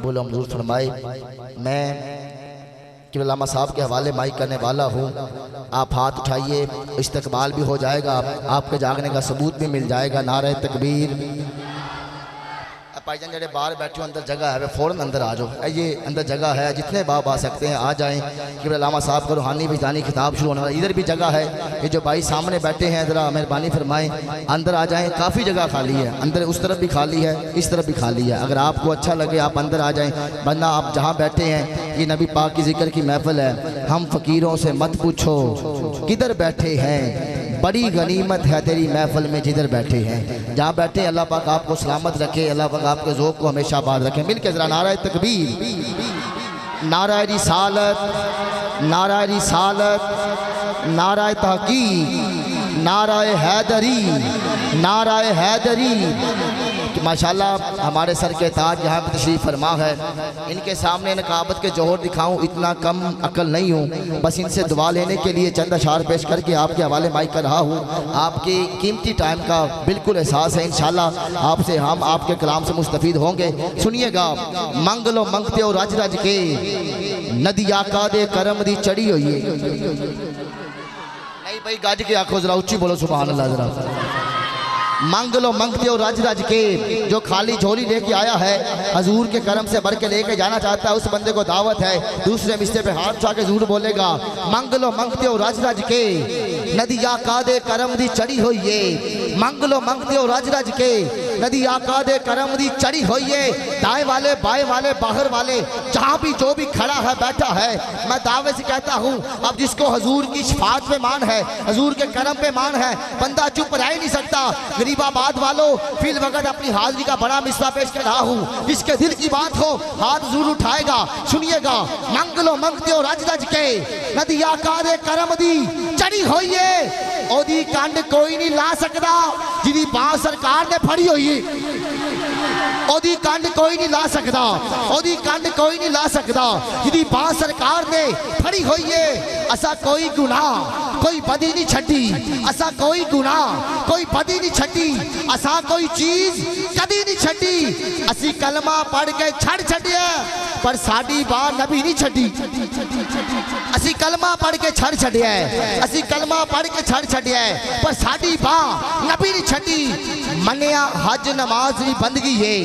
कबूल मंजूर फरमाए। मैं किबला साहब के हवाले माइक करने वाला हूँ। आप हाथ उठाइए, इस्तकबाल भी हो जाएगा, आपके जागने का सबूत भी मिल जाएगा। नारे तकबीर। भाईजान जड़े बाहर बैठे हो, अंदर जगह है, वे फ़ौरन अंदर आ जाओ। ये अंदर जगह है, जितने बाप आ सकते हैं आ जाएं। किबला साहब का रूहानी विजदानी खिताब शुरू होने वाला, इधर भी जगह है। ये जो भाई सामने बैठे हैं ज़रा मेहरबानी फरमाएं, अंदर आ जाएं। काफ़ी जगह खाली है, अंदर उस तरफ भी खाली है, इस तरफ भी खाली है। अगर आपको अच्छा लगे आप अंदर आ जाएँ, वरना आप जहाँ बैठे हैं ये नबी पाक की जिक्र की महफिल है। हम फ़कीरों से मत पूछो किधर बैठे हैं, बड़ी गनीमत है तेरी महफिल में जिधर बैठे हैं। जहाँ बैठे अल्लाह पाक आपको सलामत रखे, अल्लाह पाक आपके ज़ौक़ को हमेशा आबाद रखे। मिल के ज़रा नारा तकबीर, नारा रिसालत, नारा रिसालत, नारा तहक़ीक़, नारा हैदरी, नारा हैदरी। माशाल्लाह हमारे सर के ताज यहाँ पर तशरीफ़ फरमा है। इनके सामने नकाबत के जौहर दिखाऊं इतना कम अकल नहीं हूँ। बस इनसे दुआ लेने के लिए चंद अशार पेश करके आपके हवाले माइक कर रहा हूँ। आपकी कीमती टाइम का बिल्कुल एहसास है। इंशाल्लाह आपसे हम आपके कलाम से मुस्तफ़ीद होंगे। सुनिएगा। मंग लो मंगते हो रज रज के, नदी आका दे करम दी चढ़ी हुई है। नहीं भाई गाज के आखो, जरा ऊँची बोलो सुभान अल्लाह। जरा मांग लो मंगते हो रज रज के। जो खाली झोली लेके आया है हजूर के करम से भर के लेके जाना चाहता है, उस बंदे को दावत है। दूसरे मिस्ते पे हाथ उठा के जरूर बोलेगा, मांग लो मंगते हो रज रज के, नदी आका दे करम दी चढ़ी हुई है। मांग लो मंगते हो रज रज के, नदी आका दे करम दी चढ़ी हुई है। दाएं वाले बाएं वाले बाहर वाले जहाँ भी जो भी खड़ा है बैठा है, मैं दावे से कहता हूँ अब जिसको हजूर की शफाअत पे मान है, हजूर के करम पे मान है, बंदा चुप रह ही नहीं सकता। गरीबाबाद वालों फिल वक्त अपनी हाजिरी का बड़ा मिसरा पेश कर रहा हूँ। जिसके दिल की बात हो हाथ जरूर उठाएगा। सुनिएगा। मंग लो मंगते हो रज रज के, नदी आका दे करम दी चढ़ी हुई है। ओदी कंड कोई नहीं ला सकता जिदी बात सरकार ने फड़ी हुई है। ओदी कंड कोई नहीं ला सकता, ओदी कंड कोई नहीं ला सकता जिदी बात सरकार ने फड़ी हुई है। असा कोई गुनाह कोई बदी नहीं छड़ी, असा कोई गुनाह कोई बदी नहीं छड़ी, असा कोई चीज कदी नहीं छड़ी। असी कलमा पढ़ के छड़ छड़िया पर साड़ी बात नबी नहीं छड़ी। असी कलमा पढ़ के छड़ छड़िया, असी कलमा पढ़ के छड़ छड़िया पर साड़ी बात नबी नहीं छड़ी। मनिया हज नमाज भी बंदगी है,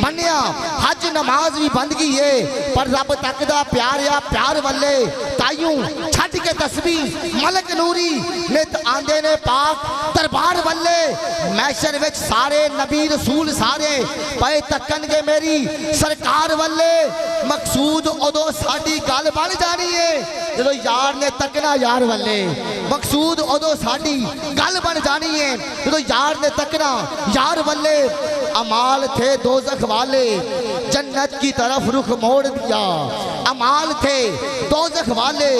मनिया हज नमाज भी बंदगी है, पर रब तकदा प्यार या प्यार वाले तायूं छड़ के तस्बीह मलक नूरी नित आंदे ने पाक दरबार वाले। मैशर विच सारे नबी रसूल सारे पे तकन के मेरी सरकार वाले। मकसूद उदो साडी गल बन जानी है जो यार ने तकना यार वाले। मकसूद उदो साडी गल बन जानी है जो यार ने तकना यार वाले। अमाल थे दोज़ख वाले जन्नत की तरफ रुख मोड़ दिया, अमाल थे दोज़ख वाले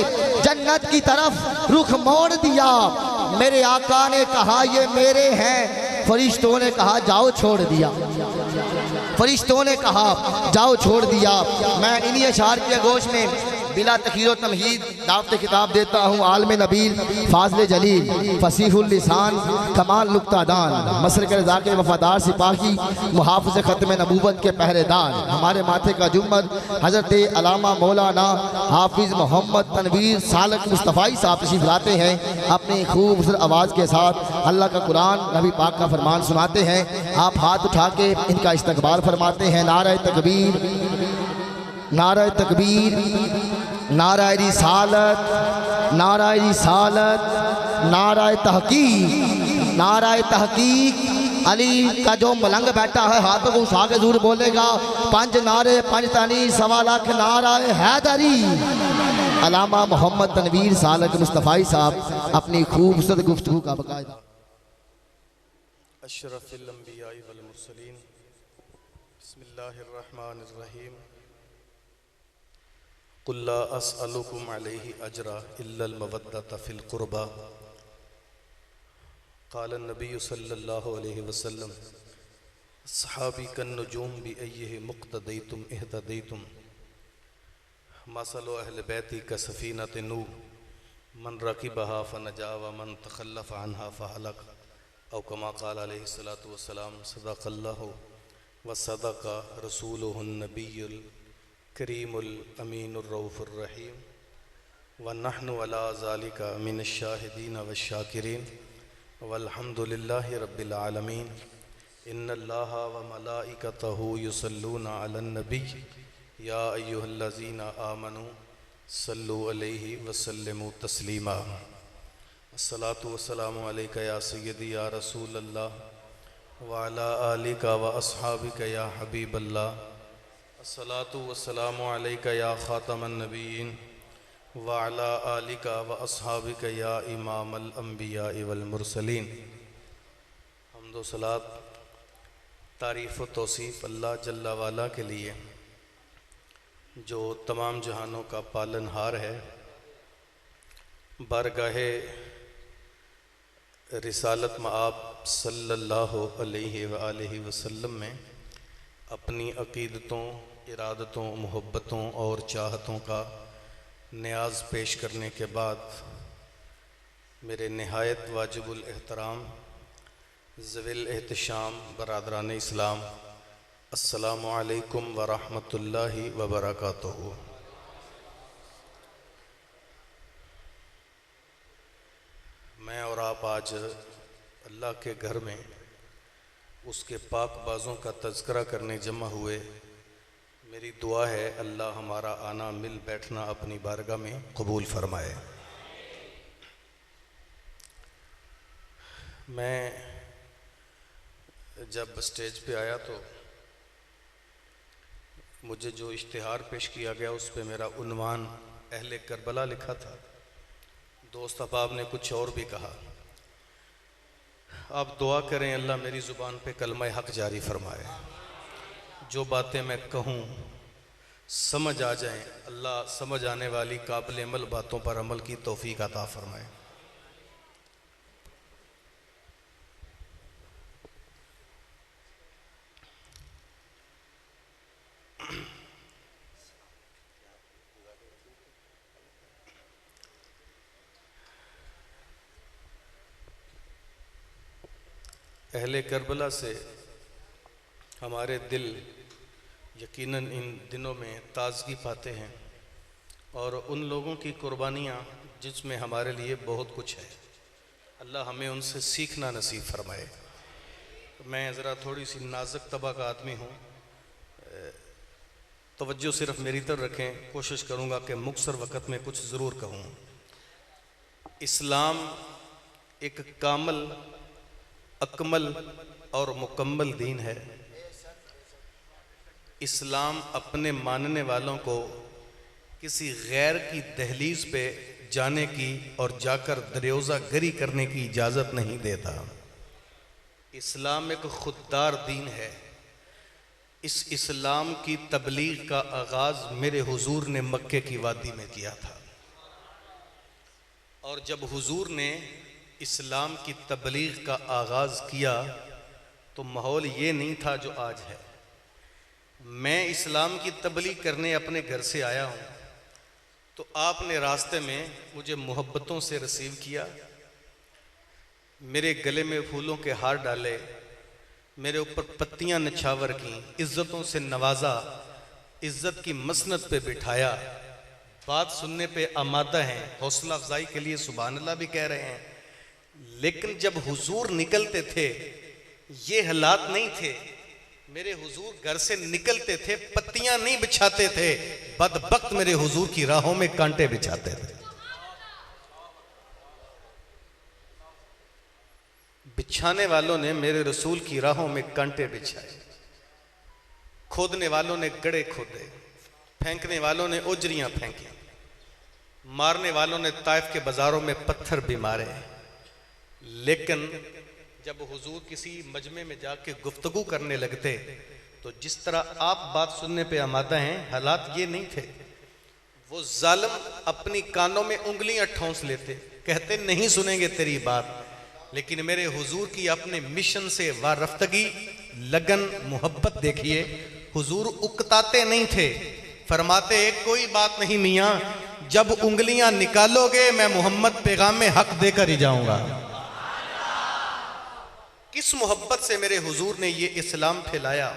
जन्नत की तरफ रुख मोड़ दिया। मेरे आका ने कहा ये मेरे हैं, फरिश्तों ने कहा जाओ छोड़ दिया, फरिश्तों ने कहा जाओ छोड़ दिया। मैं इन्हीं अशार के गोश में बिला तखीर व तमहीद दावत किताब देता हूँ। आलम नबील फाज़िल जलील फसीहुल लिसान कमाल नुक्तादान मसर के रज़ा के वफादार सिपाही मुहाफ़िज़ ख़त्म नबूवत के पहरेदार हमारे माथे का जुम्मन हज़रत अलामा मौलाना हाफिज़ मोहम्मद तनवीर सालक मुस्तफ़ाई साहब तशरीफ़ लाते हैं। अपनी खूबसूरत आवाज़ के साथ अल्लाह का कुरान नबी पाक का फरमान सुनाते हैं। आप हाथ उठा के इनका इस्तकबाल फरमाते हैं। नारा तकबीर, नारा तकबीर, नारा रिसालत, नारा रिसालत, नारा तहक़ीक़, नारा तहक़ीक़। अली का जो मलंग बैठा है हाथों को उठा के जरूर बोलेगा पंज नारे पंज तानी सवा लाख नारा हैदरी। अलामा मोहम्मद तनवीर सालक मुस्तफ़ाई साहब अपनी खूबसूरत गुफ्तगू का बकायदा। अशरफुल अंबिया वल मुरसलीन, बिस्मिल्लाहिर रहमानिर रहीम। कुल ला अस्अलुकुम अलैहि अजरा इल्लल मवद्दत फिल कुर्बा। क़ाल नबी सल्लल्लाहु अलैहि वसल्लम अस्हाबी कन नुजूम बि अय्यिहि मुक़्तदैतुम इह्तदैतुम। मसलु अहल बैती का सफ़ीनत नूह मन रकिबहा फनजा व मन तखल्लफ़ अन्हा फहलक। औ कमा क़ाल अलैहिस्सलातु वस्सलाम सदक़ल्लाहु व सदक़ रसूलुहुन नबियुल करीमुल अमीनुर रऊफुर रहीम व नहनु अला ज़ालिका मिनश शाहिदीन व शाकिरीन वल्हम्दुलिल्लाहि रब्बिल आलमीन। इन्नल्लाहा व मलाइकतहु युसल्लूना अलन नबी या अय्युहल्लज़ीना आमनू सल्लु अलैहि व सल्लिमू तस्लीमा। अस्सलातु वस्सलामु अलैका या सय्यदी या रसूलल्लाह व अला आलिका व अस्हाबिका या हबीबल्लाह। अस्सलातु वस्सलामु अलैका या खातमन नबीयीन व अला आलिका व अस्हाबिका या इमामल अंबिया वल मुरसलीन। हम्दो सलात तारीफ़ व तौसीफ़ अल्लाह जल्ला वाला के लिए जो तमाम जहानों का पालनहार है। बारगाहे रिसालत मआब सल्लल्लाहु अलैहि व आलिहि वसल्लम में अपनी अक़ीदतों, इरादतों, मोहब्बतों और चाहतों का न्याज पेश करने के बाद मेरे नहायत वाजिबुल एहतराम ज़विल एहतशाम बरादरान इस्लाम, अस्सलामु अलैकुम व रहमतुल्लाहि व बरकातुहू। मैं और आप आज अल्लाह के घर में उसके पाक बाज़ों का तज़किरा करने जमा हुए। मेरी दुआ है अल्लाह हमारा आना, मिल बैठना अपनी बारगाह में कबूल फरमाए। मैं जब स्टेज पे आया तो मुझे जो इश्तिहार पेश किया गया उस पे मेरा उन्वान अहले करबला लिखा था। दोस्त अहबाब ने कुछ और भी कहा। आप दुआ करें अल्लाह मेरी ज़ुबान पे कलमा हक जारी फरमाए। जो बातें मैं कहूँ समझ आ जाएं, अल्लाह समझ आने वाली काबिल अमल बातों पर अमल की तौफीक अता फरमाए। अहले करबला से हमारे दिल यकीनन इन दिनों में ताज़गी पाते हैं और उन लोगों की कुर्बानियाँ जिसमें हमारे लिए बहुत कुछ है। अल्लाह हमें उनसे सीखना नसीब फरमाए। मैं ज़रा थोड़ी सी नाजुक तबा का आदमी हूँ, तवज्जो सिर्फ मेरी तरफ रखें। कोशिश करूँगा कि मुख्तसर वक़्त में कुछ ज़रूर कहूँ। इस्लाम एक कामल, अकमल और मुकम्मल दीन है। इस्लाम अपने मानने वालों को किसी गैर की दहलीज पे जाने की और जाकर दरियोज़ा गरी करने की इजाज़त नहीं देता। इस्लाम एक खुददार दीन है। इस इस्लाम की तबलीग का आगाज़ मेरे हुजूर ने मक्के की वादी में किया था और जब हुजूर ने इस्लाम की तबलीग का आगाज़ किया तो माहौल ये नहीं था जो आज है। मैं इस्लाम की तबलीग करने अपने घर से आया हूँ तो आपने रास्ते में मुझे मोहब्बतों से रिसीव किया, मेरे गले में फूलों के हार डाले, मेरे ऊपर पत्तियां निछावर की, इज्जतों से नवाजा, इज्जत की मसनद पे बिठाया, बात सुनने पे आमादा हैं, हौसला अफजाई के लिए सुभान अल्लाह भी कह रहे हैं। लेकिन जब हुजूर निकलते थे ये हालात नहीं थे। मेरे हुजूर घर से निकलते थे, पत्तियां नहीं बिछाते थे, बदबख्त मेरे हुजूर की राहों में कांटे बिछाते थे। बिछाने वालों ने मेरे रसूल की राहों में कांटे बिछाए, खोदने वालों ने गड़े खोदे, फेंकने वालों ने उजरियां फेंकी, मारने वालों ने ताइफ के बाजारों में पत्थर भी मारे। लेकिन जब हुजूर किसी मजमे में जाके गुफ्तगू करने लगते तो जिस तरह आप बात सुनने पे आमादा हैं, हालात ये नहीं थे। वो जालिम अपनी कानों में उंगलियां ठोंस लेते, कहते नहीं सुनेंगे तेरी बात। लेकिन मेरे हुजूर की अपने मिशन से वारफ्तगी, लगन, मोहब्बत देखिए। हुजूर उकताते नहीं थे, फरमाते कोई बात नहीं मियाँ, जब उंगलियां निकालोगे मैं मोहम्मद पैगाम में हक देकर ही जाऊंगा। किस मोहब्बत से मेरे हुजूर ने ये इस्लाम फैलाया,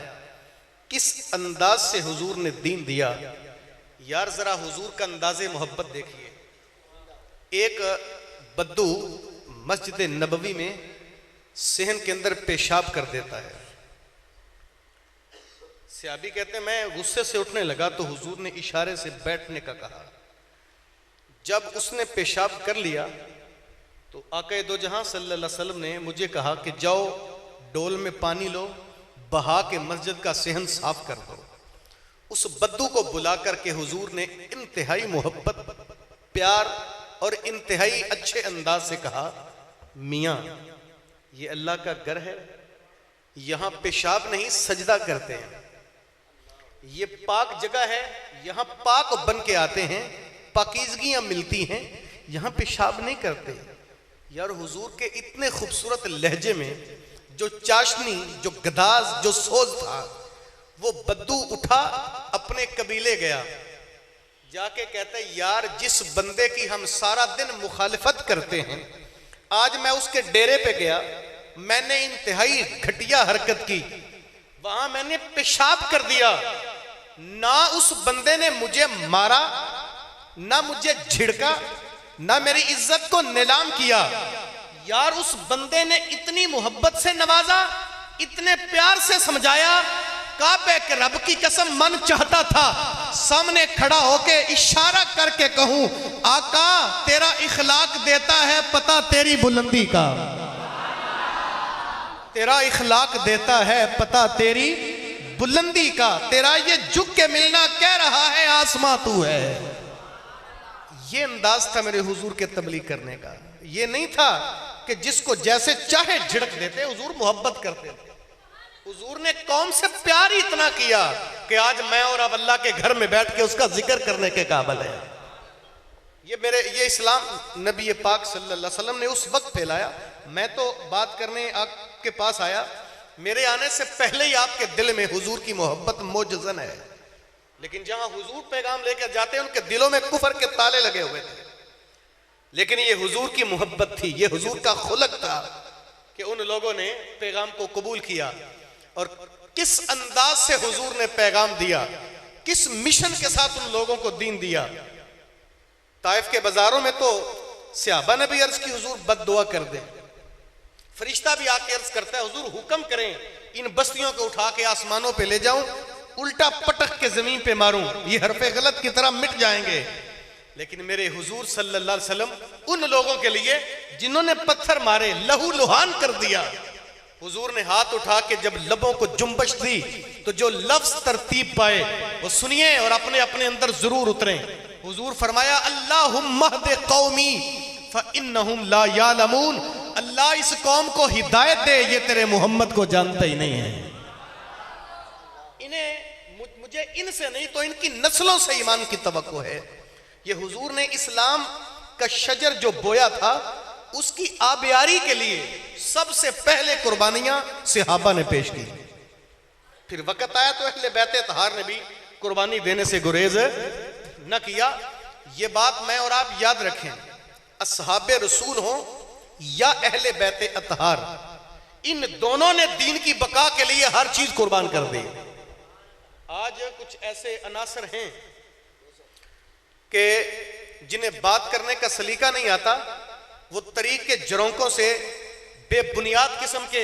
किस अंदाज से हुजूर ने दीन दिया। यार ज़रा हुजूर का अंदाज़े मोहब्बत देखिए। एक बद्दू मस्जिद नबवी में सेहन के अंदर पेशाब कर देता है। सहाबी कहते हैं मैं गुस्से से उठने लगा तो हुजूर ने इशारे से बैठने का कहा। जब उसने पेशाब कर लिया तो आक़ा दो जहां सल्लल्लाहु अलैहि वसल्लम ने मुझे कहा कि जाओ डोल में पानी लो, बहा के मस्जिद का सेहन साफ कर दो। उस बद्दू को बुला करके हुजूर ने इंतहाई मोहब्बत, प्यार और इंतहाई अच्छे अंदाज से कहा, मियाँ ये अल्लाह का घर है, यहाँ पेशाब नहीं सजदा करते हैं। ये पाक जगह है, यहाँ पाक बन के आते हैं, पाकीज़गियाँ मिलती हैं, यहाँ पेशाब नहीं करते। यार हुजूर के इतने खूबसूरत लहजे में जो चाशनी, जो गदाज, जो सोज था, वो बद्दू उठा अपने कबीले गया, जाके कहते यार जिस बंदे की हम सारा दिन मुखालिफत करते हैं, आज मैं उसके डेरे पे गया, मैंने इंतहाई घटिया हरकत की, वहां मैंने पेशाब कर दिया। ना उस बंदे ने मुझे मारा, ना मुझे झिड़का, ना मेरी इज्जत को नीलाम किया। यार उस बंदे ने इतनी मोहब्बत से नवाजा, इतने प्यार से समझाया, काबे के रब की कसम मन चाहता था सामने खड़ा होके इशारा करके कहूं, आका तेरा इखलाक देता है पता तेरी बुलंदी का, तेरा इखलाक देता है पता तेरी बुलंदी का, तेरा ये झुक के मिलना कह रहा है आसमां तू है। ये अंदाज था मेरे हुजूर के तबलीग करने का। ये नहीं था कि जिसको जैसे चाहे झिड़क देते, हुजूर मोहब्बत करते थे। हुजूर ने कौम से प्यार ही इतना किया कि आज मैं और अब अल्लाह के घर में बैठ के उसका जिक्र करने के काबिल है। ये इस्लाम नबी पाक सल्लल्लाहु अलैहि वसल्लम ने उस वक्त फैलाया। मैं तो बात करने आपके पास आया, मेरे आने से पहले ही आपके दिल में हुजूर की मोहब्बत मौजूद है, लेकिन जहां हुजूर पैगाम लेकर जाते हैं उनके दिलों में कुफर के ताले लगे हुए थे। लेकिन ये हुजूर की मोहब्बत थी, ये हुजूर का खुलक था कि उन लोगों ने पैगाम को कबूल किया। और किस अंदाज से हुजूर ने पैगाम दिया, किस मिशन के साथ उन लोगों को दीन दिया। ताइफ के बाजारों में तो सहाबा ने भी अर्ज की हुजूर बद दुआ कर दे, फरिश्ता भी आके अर्ज करता है हुजूर हुक्म करें इन बस्तियों को उठा के आसमानों पे ले जाऊं, उल्टा पटक के जमीन पे मारूं, ये हरफे गलत की तरह मिट जाएंगे। लेकिन मेरे हुजूर सल्लल्लाहु अलैहि वसल्लम उन लोगों के लिए जिन्होंने पत्थर मारे, लहू लुहान कर दिया, हुजूर ने हाथ उठा के जब लबों को जुम्बश दी तो जो लफ्ज तरतीब पाए वो सुनिए और अपने अपने अंदर जरूर उतरे। हुजूर फरमाया अल्लाहुम्मा हद कौमी फइन्नहुम ला यालमून, अल्लाह इस कौम को हिदायत दे, ये तेरे मोहम्मद को जानते ही नहीं है। इन्हें मुझे इनसे नहीं तो इनकी नस्लों से ईमान की तवक्को है। ये हुजूर ने इस्लाम का शजर जो बोया था उसकी आबियारी के लिए सबसे पहले कुर्बानियां सहाबा ने पेश की। फिर वक्त आया तो अहले बैत तहार ने भी कुर्बानी देने से गुरेज न किया। ये बात मैं और आप याद रखें, असहाबे रसूल हो या अहले बैत अतहार, इन दोनों ने दीन की बका के लिए हर चीज कुर्बान कर दी। आज कुछ ऐसे अनासर हैं कि जिन्हें बात करने का सलीका नहीं आता, वो तरीक के जरोंकों से बेबुनियाद किस्म के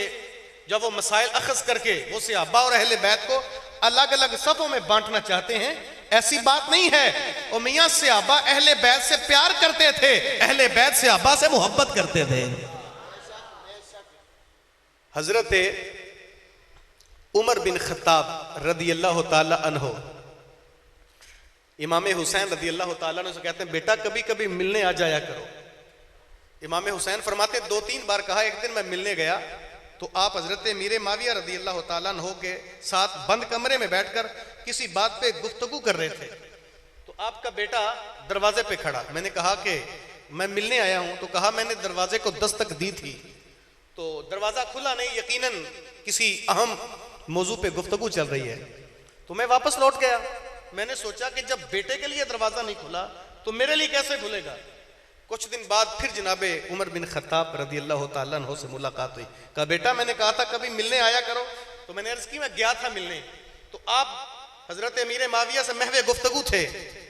जब वो मसाइल अखज़ करके वो सहाबा और अहले बैत को अलग अलग सफ़ों में बांटना चाहते हैं। ऐसी बात नहीं है। और मियाँ सहाबा अहले बैत से प्यार करते थे, अहले बैत सहाबा से मोहब्बत करते थे। हजरत उमर बिन खत्ताब रदी अल्लाह ताला अन्हो इमाम हुसैन रदी अल्लाह ताला अन्हो से कहते हैं बेटा कभी कभी मिलने आ जाया करो। इमाम हुसैन फरमाते 2-3 बार कहा। एक दिन मैं मिलने गया तो आप हजरत मीर माविया रदी अल्लाह ताला अन्हो के साथ बंद कमरे में बैठकर किसी बात पे गुफ्तगू कर रहे थे। तो आपका बेटा दरवाजे पे खड़ा, मैंने कहा कि मैं मिलने आया हूं, तो कहा मैंने दरवाजे को दस्तक दी थी तो दरवाजा खुला नहीं, यकीनन किसी अहम मौजू पे गुफ्तगू चल रही है। तो मैं वापस लौट गया। मैंने सोचा कि जब बेटे के लिए दरवाजा नहीं खुला तो मेरे लिए कैसे खुलेगा। कुछ दिन बाद फिर जनाबे उमर बिन खत्ताब रदी अल्लाह ताला अन्हु से मुलाकात हुई। कहा बेटा मैंने कहा था कभी मिलने आया करो। तो मैंने अर्ज की मैं गया था मिलने, तो आप हजरत अमीर माविया से महवे गुफ्तगू थे,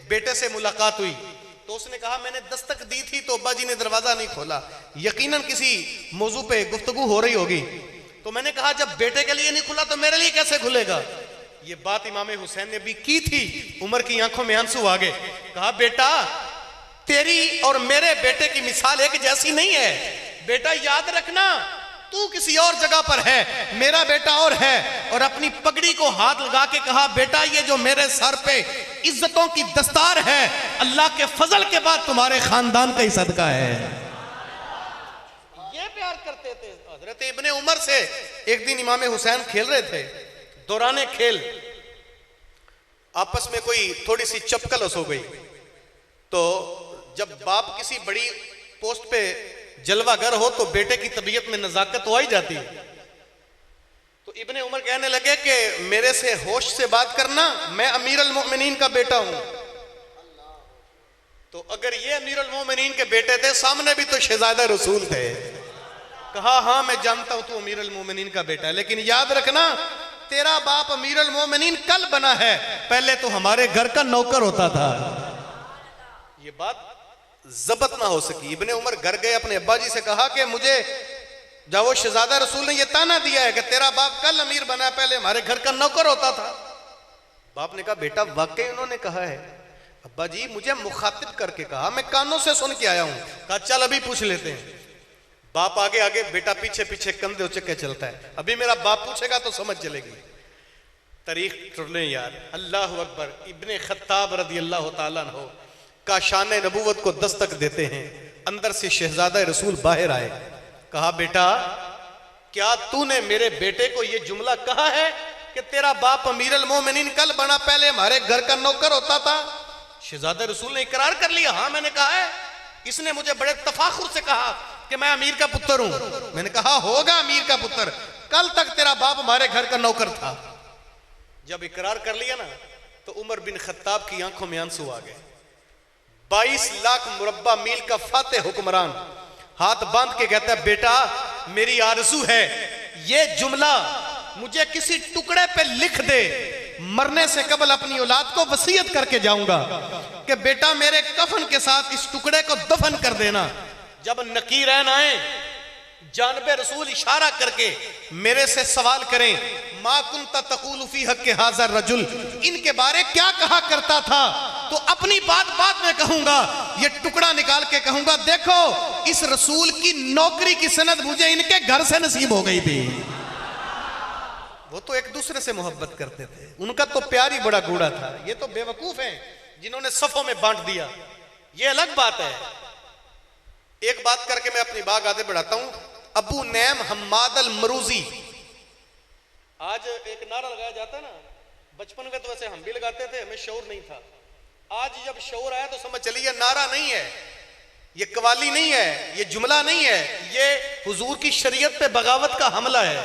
बेटे से मुलाकात हुई तो उसने कहा मैंने दस्तक दी थी तो अब्बा जी ने दरवाजा नहीं खोला, यकीनन किसी मौजू पे गुफ्तगू हो रही होगी। तो मैंने कहा जब बेटे के लिए नहीं खुला तो मेरे लिए कैसे खुलेगा। ये बात इमाम हुसैन ने भी की थी। उमर की आंखों में आंसू आ गए। कहा बेटा तेरी और मेरे बेटे की मिसाल एक जैसी नहीं है। बेटा याद रखना तू किसी और जगह पर है, मेरा बेटा और है। और अपनी पगड़ी को हाथ लगा के कहा बेटा ये जो मेरे सर पे इज्जतों की दस्तार है अल्लाह के फजल के बाद तुम्हारे खानदान का ही सदका है। ये प्यार करते थे हजरत इब्ने उमर से। एक दिन इमाम हुसैन खेल रहे थे, दौराने खेल आपस में कोई थोड़ी सी चपकलस हो गई। तो जब बाप किसी बड़ी पोस्ट पे जलवागर हो तो बेटे की तबीयत में नजाकत हो ही जाती है। तो इब्ने उमर कहने लगे कि मेरे से होश से बात करना, मैं अमीर अल मोमिनीन का बेटा हूं। तो अगर ये अमीर अल मोमिनीन के बेटे थे, सामने भी तो शहजादा रसूल थे। कहा हाँ मैं जानता हूं तू अमीर अल मोमिनीन का बेटा है, लेकिन याद रखना तेरा बाप अमीर अल मोमिनीन कल बना है, पहले तो हमारे घर का नौकर होता था। ये बात जबत ना हो सकी। इब्ने उमर घर गए, अपने अब्बा जी से कहा कि मुझे जाओ शहजादा रसूल ने यह ताना दिया है कि तेरा बाप कल अमीर बना, पहले हमारे घर का नौकर होता था। बाप ने कहा बेटा वाकई उन्होंने कहा है। अब्बा जी मुझे मुखातिब करके कहा, मैं कानों से सुन के आया हूं। कहा चल अभी पूछ लेते हैं। बाप आगे आगे, बेटा पीछे पीछे कंधे उचके चलता है। अभी मेरा बाप पूछेगा तो समझ चलेगी। तारीख टुरले यार। अल्लाह अकबर। इब्ने खत्ताब रदी अल्लाह तआला अन्हु का शान नबूवत को दस्तक देते हैं। अंदर से शहजादा रसूल बाहर आए। कहा बेटा क्या तूने मेरे बेटे को यह जुमला कहा है कि तेरा बाप अमीर अल मोमिनीन कल बना, पहले हमारे घर का नौकर होता था। शहजादा रसूल ने इकरार कर लिया, हाँ मैंने कहा है। इसने मुझे बड़े तफाखुर से कहा कि मैं अमीर का पुत्र हूं। मैंने कहा होगा अमीर का पुत्र, कल तक तेरा बाप हमारे घर का नौकर था। जब इकरार कर लिया ना तो उमर बिन खत्ताब की आंखों में आंसू आ गए। 22 लाख मुरब्बा मील का फाते हुक्मरान हाथ बांध के कहता है बेटा मेरी आरज़ू है ये जुमला मुझे किसी टुकड़े पे लिख दे, मरने से कबल अपनी औलाद को वसीयत करके जाऊंगा कि बेटा मेरे कफन के साथ इस टुकड़े को दफन कर देना। जब नकीरैन आए, जानबे रसूल इशारा करके मेरे से सवाल करें मा कुंता तक़ूलु फी हक़्क़ि हाज़ा रजुल, इनके बारे क्या कहा करता था, तो अपनी बात बाद में कहूंगा। ये टुकड़ा निकाल के कहूंगा देखो इस रसूल की नौकरी की सनद मुझे इनके घर से नसीब हो गई थी। वो तो एक दूसरे से मोहब्बत करते थे, उनका तो प्यार ही बड़ा गूढ़ा था। ये तो बेवकूफ हैं जिन्होंने सफों में बांट दिया, ये अलग बात है। एक बात करके मैं अपनी बात आगे बढ़ाता हूं। अबू नैम हम्माद अल मरूजी, आज एक नारा लगाया जाता है ना, बचपन में तो वैसे हम भी लगाते थे, हमें शऊर नहीं था। आज जब शऊर आया तो समझ चलिए नारा नहीं है, ये कवाली नहीं है, ये जुमला नहीं है, ये हुजूर की शरीयत पे बगावत का हमला है।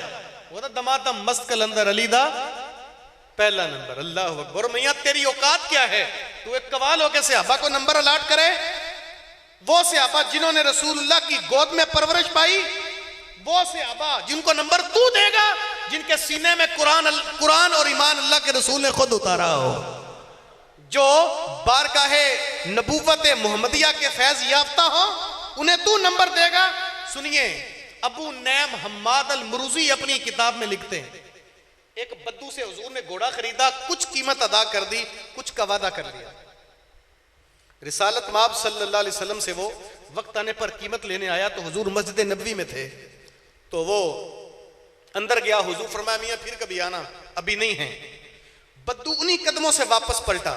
वो तो दमादम मस्त कलंदर अलीदा पहला नंबर। अल्लाह अकबर। मैया तेरी औकात क्या है, तू एक कवाल होके सहाबा को नंबर अलाट करे। वो सहाबा जिन्होंने रसूलुल्लाह की गोद में परवरिश पाई, वो सहाबा जिनको नंबर तू देगा जिनके सीने में कुरान और ईमान अल्लाह के रसूल ने खुद उतारा हो, जो बारगाहे नबूवत मोहम्मदिया के फैज याफ्ता हो, उन्हें तू नंबर देगा। सुनिए अबू नैम हम्माद अल मरूजी अपनी किताब में लिखते हैं एक बद्दू से हुजूर ने घोड़ा खरीदा, कुछ कीमत अदा कर दी, कुछ का वादा कर दिया। रिसालत माब सल्लल्लाहु अलैहि वसल्लम से वो वक्त आने पर कीमत लेने आया तो हुजूर मस्जिद नबवी में थे। तो वो अंदर गया, हुजूर फरमाया मियां फिर कभी आना, अभी नहीं है। बद्दू उन्हीं कदमों से वापस पलटा।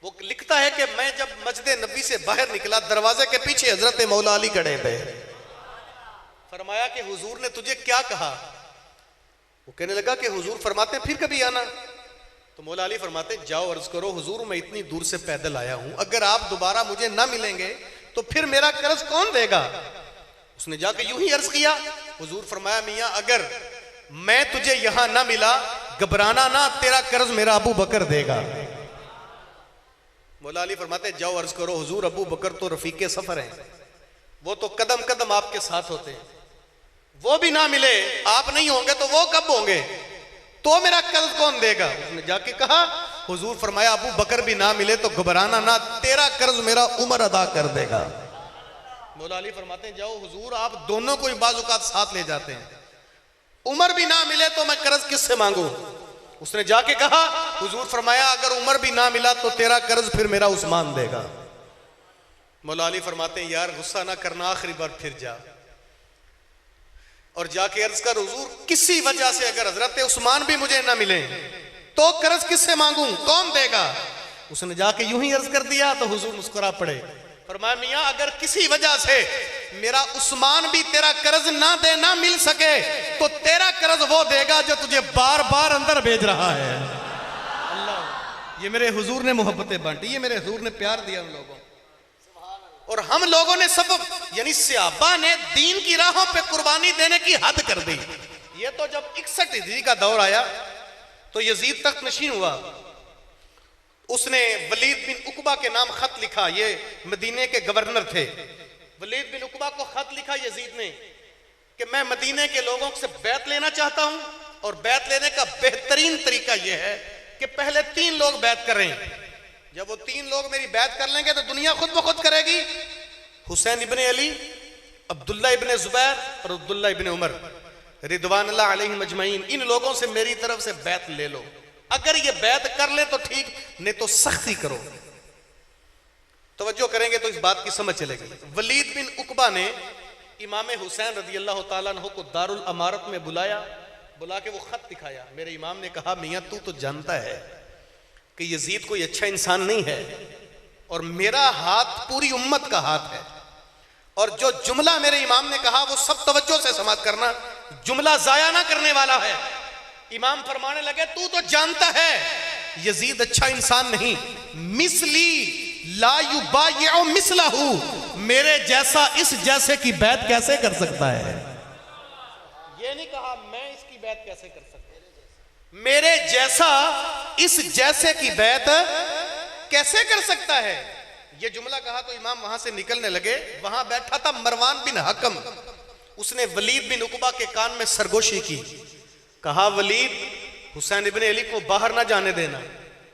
वो लिखता है कि मैं जब मस्जिद नबवी से बाहर निकला, दरवाजे के पीछे हजरत मौला अली खड़े थे। फरमाया कि हुजूर ने तुझे क्या कहा? वो कहने लगा कि हुजूर फरमाते फिर कभी आना। तो मौला अली फरमाते जाओ अर्ज करो हुजूर मैं इतनी दूर से पैदल आया हूं, अगर आप दोबारा मुझे ना मिलेंगे तो फिर मेरा कर्ज कौन देगा? उसने जाके यूं ही अर्ज किया। हुजूर फरमाया मियां अगर मैं तुझे यहां ना मिला घबराना ना, तेरा कर्ज मेरा अबू बकर देगा। मौला अली फरमाते जाओ अर्ज करो हुजूर अबू बकर तो रफीके सफर हैं, वो तो कदम कदम आपके साथ होते हैं, वो भी ना मिले आप नहीं होंगे तो वो कब होंगे, तो मेरा कर्ज कौन देगा? उसने जाके कहा हुजूर फरमाया अबू बकर भी ना मिले तो घबराना ना, तेरा कर्ज मेरा उमर अदा कर देगा। मौला अली फरमाते हैं जाओ हुजूर आप दोनों को बाज़ औक़ात साथ ले जाते हैं, उमर भी ना मिले तो मैं कर्ज किससे मांगू। उसने जाके कहा, हुजूर फरमाया अगर उमर भी ना मिला तो तेरा कर्ज फिर मेरा उस्मान देगा। मौला अली फरमाते हैं यार गुस्सा ना करना, आखिरी बार फिर जा और जाके अर्ज कर हुजूर किसी वजह से अगर हजरत उस्मान भी मुझे ना मिले तो कर्ज किससे मांगूं, कौन देगा। उसने जाके यूं ही अर्ज कर दिया तो हुजूर मुस्कुरा पड़े, फरमाया मियां अगर किसी वजह से मेरा उस्मान भी तेरा कर्ज ना दे ना मिल सके तो तेरा कर्ज वो देगा जो तुझे बार बार अंदर भेज रहा है। अल्लाह, ये मेरे हुजूर ने मोहब्बतें बांटी, ये मेरे हुजूर ने प्यार दिया उन लोगों, और हम लोगों ने सब यानी सहाबा ने दीन की राहों पे कुर्बानी देने की हद कर दी। ये तो जब 61 हिजरी का दौर आया तो यजीद तख्त नशीन हुआ, उसने वलीद बिन उकबा के नाम खत लिखा, ये मदीने के गवर्नर थे। वलीद बिन उकबा को खत लिखा यजीद ने कि मैं मदीने के लोगों से बैत लेना चाहता हूं, और बैत लेने का बेहतरीन तरीका यह है कि पहले 3 लोग बैत करें, जब वो 3 लोग मेरी बैत कर लेंगे तो दुनिया खुद ब खुद करेगी। हुसैन इब्ने अली, अब्दुल्ला इब्ने जुबैर और अब्दुल्ला इब्ने उमर रिदवानुल्लाह अलैहिम अजमईन, इन लोगों से मेरी तरफ से बैत ले लो। अगर ये बैत कर ले तो ठीक, नहीं तो सख्ती करो। तवज्जो करेंगे तो इस बात की समझ चलेगी। वलीद बिन उकबा ने इमाम हुसैन रज़ी अल्लाह तआला अन्हु को दारुल अमारत में बुलाया, बुला के वो खत दिखाया। मेरे इमाम ने कहा मियां तू तो जानता है कि यजीद कोई अच्छा इंसान नहीं है, और मेरा हाथ पूरी उम्मत का हाथ है, और जो जुमला मेरे इमाम ने कहा वो सब तवज्जो से समाअत करना, जुमला जाया ना करने वाला है। इमाम फरमाने लगे तू तो जानता है यजीद अच्छा इंसान नहीं, मिसली ला युबायिउ मिसलहू, मेरे जैसा इस जैसे की बैत कैसे कर सकता है। ये नहीं कहा मैं इसकी बैत कैसे कर सकता, मेरे जैसा इस जैसे की बैत कैसे कर सकता है। ये जुमला कहा तो इमाम वहां से निकलने लगे। वहां बैठा था मरवान बिन हकम, उसने वलीद बिन उकबा के कान में सरगोशी की, कहा वलीद हुसैन इब्ने अली को बाहर ना जाने देना,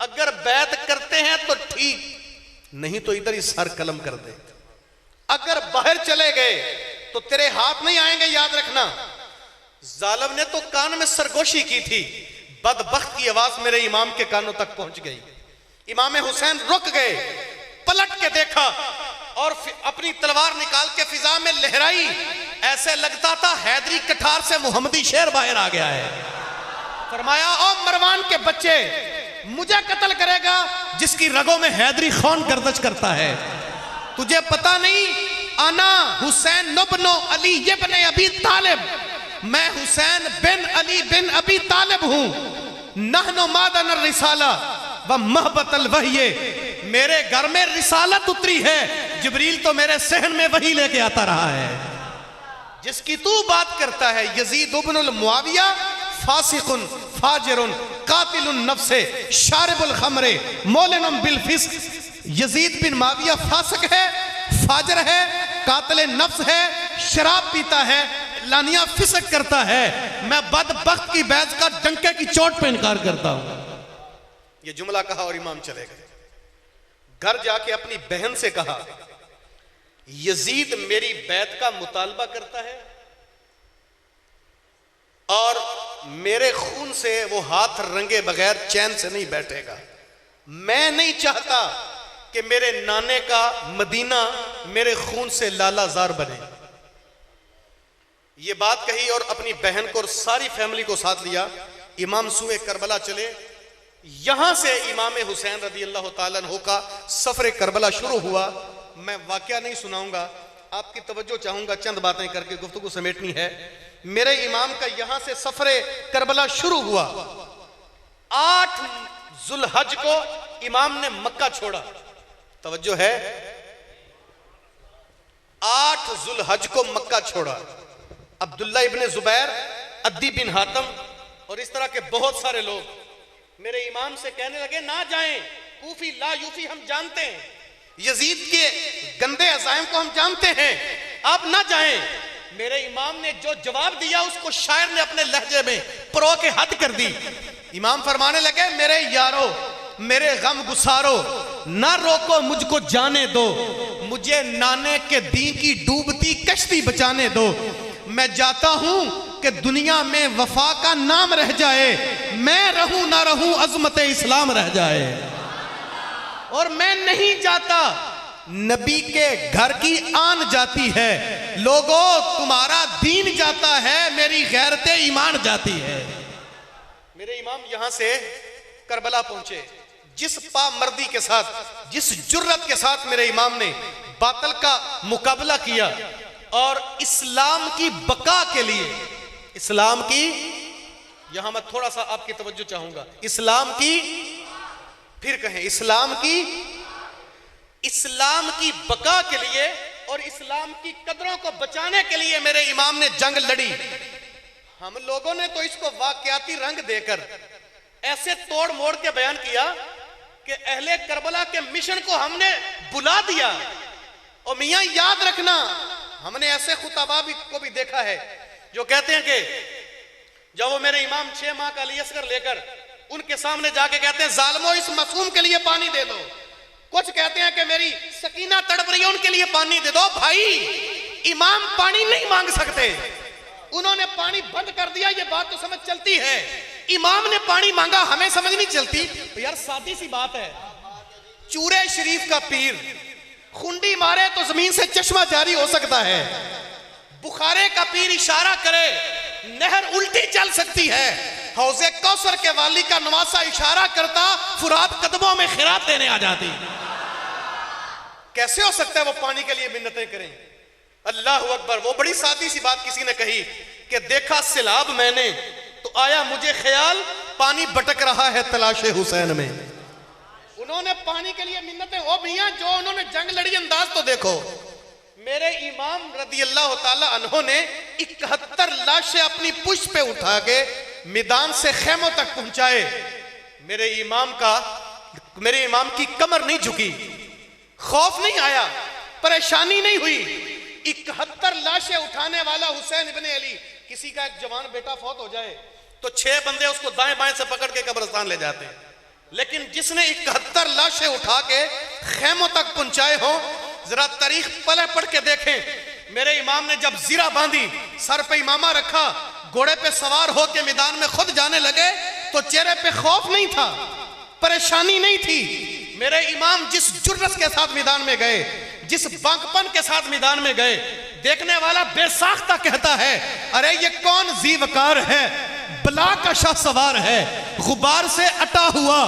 अगर बैत करते हैं तो ठीक, नहीं तो इधर ही सर कलम कर दे, अगर बाहर चले गए तो तेरे हाथ नहीं आएंगे, याद रखना। जालिम ने तो कान में सरगोशी की थी, बदबख्त की आवाज मेरे इमाम के कानों तक पहुंच गई। इमाम हुसैन रुक गए, पलट के देखा और अपनी तलवार निकाल के फिजा में लहराई, ऐसे लगता था हैदरी कठार से मोहम्मदी शेर बाहर आ गया है। फरमाया ओ मरवान के बच्चे, मुझे कत्ल करेगा जिसकी रगों में हैदरी खौन गर्दश करता है, तुझे पता नहीं अना हुसैन इब्न अली इब्न अबी तालिब, मैं हुसैन बिन अली बिन अबी तालिब हूं। नहनु मादन रिसाला व महबतल वही, मेरे घर में रिसालत उतरी है, जिब्रील तो मेरे सहन में वही लेके आता रहा है। जिसकी तू बात करता है Yazid Ibnul Muawiya फासिकुन फाजिरुन कातिलुन नफ्से शारिबुल खमरे मौलिनुन bill फिस्क, Yazid बिन मुआविया फासिक है, फाजिर है, कातिल नफ्स है, शराब पीता है, लानिया फिसक करता है, मैं बदबख्त की बैत का डंके की चोट पे इनकार करता हूं। ये जुमला कहा और इमाम चले गए। घर जाके अपनी बहन से कहा यजीद मेरी बैत का मुतालबा करता है और मेरे खून से वो हाथ रंगे बगैर चैन से नहीं बैठेगा। मैं नहीं चाहता कि मेरे नाने का मदीना मेरे खून से लालाजार बने। ये बात कही और अपनी बहन को और सारी फैमिली को साथ लिया। इमाम सुए करबला चले। यहां से इमाम हुसैन रज़ी अल्लाह तआला अन्हु का सफर करबला शुरू हुआ। मैं वाकया नहीं सुनाऊंगा, आपकी तवज्जो चाहूंगा, चंद बातें करके गुफ्तगू समेटनी है। मेरे इमाम का यहां से सफर करबला शुरू हुआ। 8 जुल्हज को इमाम ने मक्का छोड़ा। तवज्जो है, 8 जुल्हज को मक्का छोड़ा। अब्दुल्ला इब्ने जुबैर, अद्दी बिन हातम और इस तरह के बहुत सारे लोग मेरे इमाम से कहने लगे ना जाएं, कूफी ला यूफी हम जानते हैं, यजीद के गंदे अज़ाइम को हम जानते हैं, आप ना जाएं। मेरे इमाम ने जो जवाब दिया उसको शायर ने अपने लहजे में परो के हद कर दी। इमाम फरमाने लगे मेरे यारो, मेरे गम गुसारो, ना रोको मुझको जाने दो, मुझे नाने के दी की डूबती कश्ती बचाने दो। मैं जाता हूं कि दुनिया में वफा का नाम रह जाए, मैं रहूं ना रहूं अजमत इस्लाम रह जाए। और मैं नहीं जाता, नबी के घर की आन जाती है। लोगों तुम्हारा दीन जाता है, मेरी गैरते ईमान जाती है। मेरे इमाम यहां से करबला पहुंचे, जिस पामर्दी के साथ, जिस जुर्रत के साथ मेरे इमाम ने बातिल का मुकाबला किया और इस्लाम की बका के लिए, इस्लाम की, यहां मैं थोड़ा सा आपकी तवज्जो चाहूंगा, इस्लाम की, फिर कहें इस्लाम की बका के लिए और इस्लाम की कदरों को बचाने के लिए मेरे इमाम ने जंग लड़ी। हम लोगों ने तो इसको वाकयाती रंग देकर ऐसे तोड़ मोड़ के बयान किया कि अहले करबला के मिशन को हमने बुला दिया। और मियां याद रखना, हमने ऐसे खुताबा को भी देखा है जो कहते हैं कि जब वो मेरे इमाम 6 माह का लियस्कर लेकर उनके सामने जाके कहते हैं जालिमो इस मासूम के लिए पानी दे दो, कुछ कहते हैं कि मेरी सकीना तड़प रही है उनके लिए पानी दे दो। भाई इमाम पानी नहीं मांग सकते, उन्होंने पानी बंद कर दिया, ये बात तो समझ चलती है। इमाम ने पानी मांगा, हमें समझ नहीं चलती। तो यार सादी सी बात है, चूरे शरीफ का पीर खुंडी मारे तो जमीन से चश्मा जारी हो सकता है, बुखारे का पीर इशारा करे नहर उल्टी चल सकती है, हौजे कौसर के वाली का नवासा इशारा करता फुरात कदमों में खिरात देने आ जाती। कैसे हो सकता है वो पानी के लिए मिन्नतें करें? अल्लाह अकबर। वो बड़ी सादी सी बात किसी ने कही कि देखा सिलाब मैंने तो आया मुझे ख्याल पानी भटक रहा है तलाशे हुसैन में। उन्होंने पानी के लिए मिन्नतें, ओ मियां जो उन्होंने जंग लड़ी अंदाज तो देखो। मेरे इमाम रदी अल्लाह ताला अन्हो ने 71 लाशें अपनी पुष्ट पे उठा के मैदान से खेमों तक पहुंचाए। मेरे इमाम की कमर नहीं झुकी, खौफ नहीं आया, परेशानी नहीं हुई। 71 लाशें उठाने वाला हुसैन इब्ने अली, किसी का एक जवान बेटा फौत हो जाए तो 6 बंदे उसको दाएं बाएं से पकड़ के कब्रिस्तान ले जाते हैं, लेकिन जिसने 71 लाशें उठा के खेमों तक पहुंचाए हो, जरा तारीख पढ़ के देखें। मेरे इमाम ने जब जीरा बांधी, सर पे इमामा रखा, घोड़े पे सवार होकर मैदान में खुद जाने लगे तो चेहरे पे खौफ नहीं था, परेशानी नहीं थी। मेरे इमाम जिस जुर्रत के साथ मैदान में गए, जिस बांकपन के साथ मैदान में गए, देखने वाला बेसाख्ता कहता है अरे ये कौन जीवकार है, बला का शाह सवार है, गुबार से अटा हुआ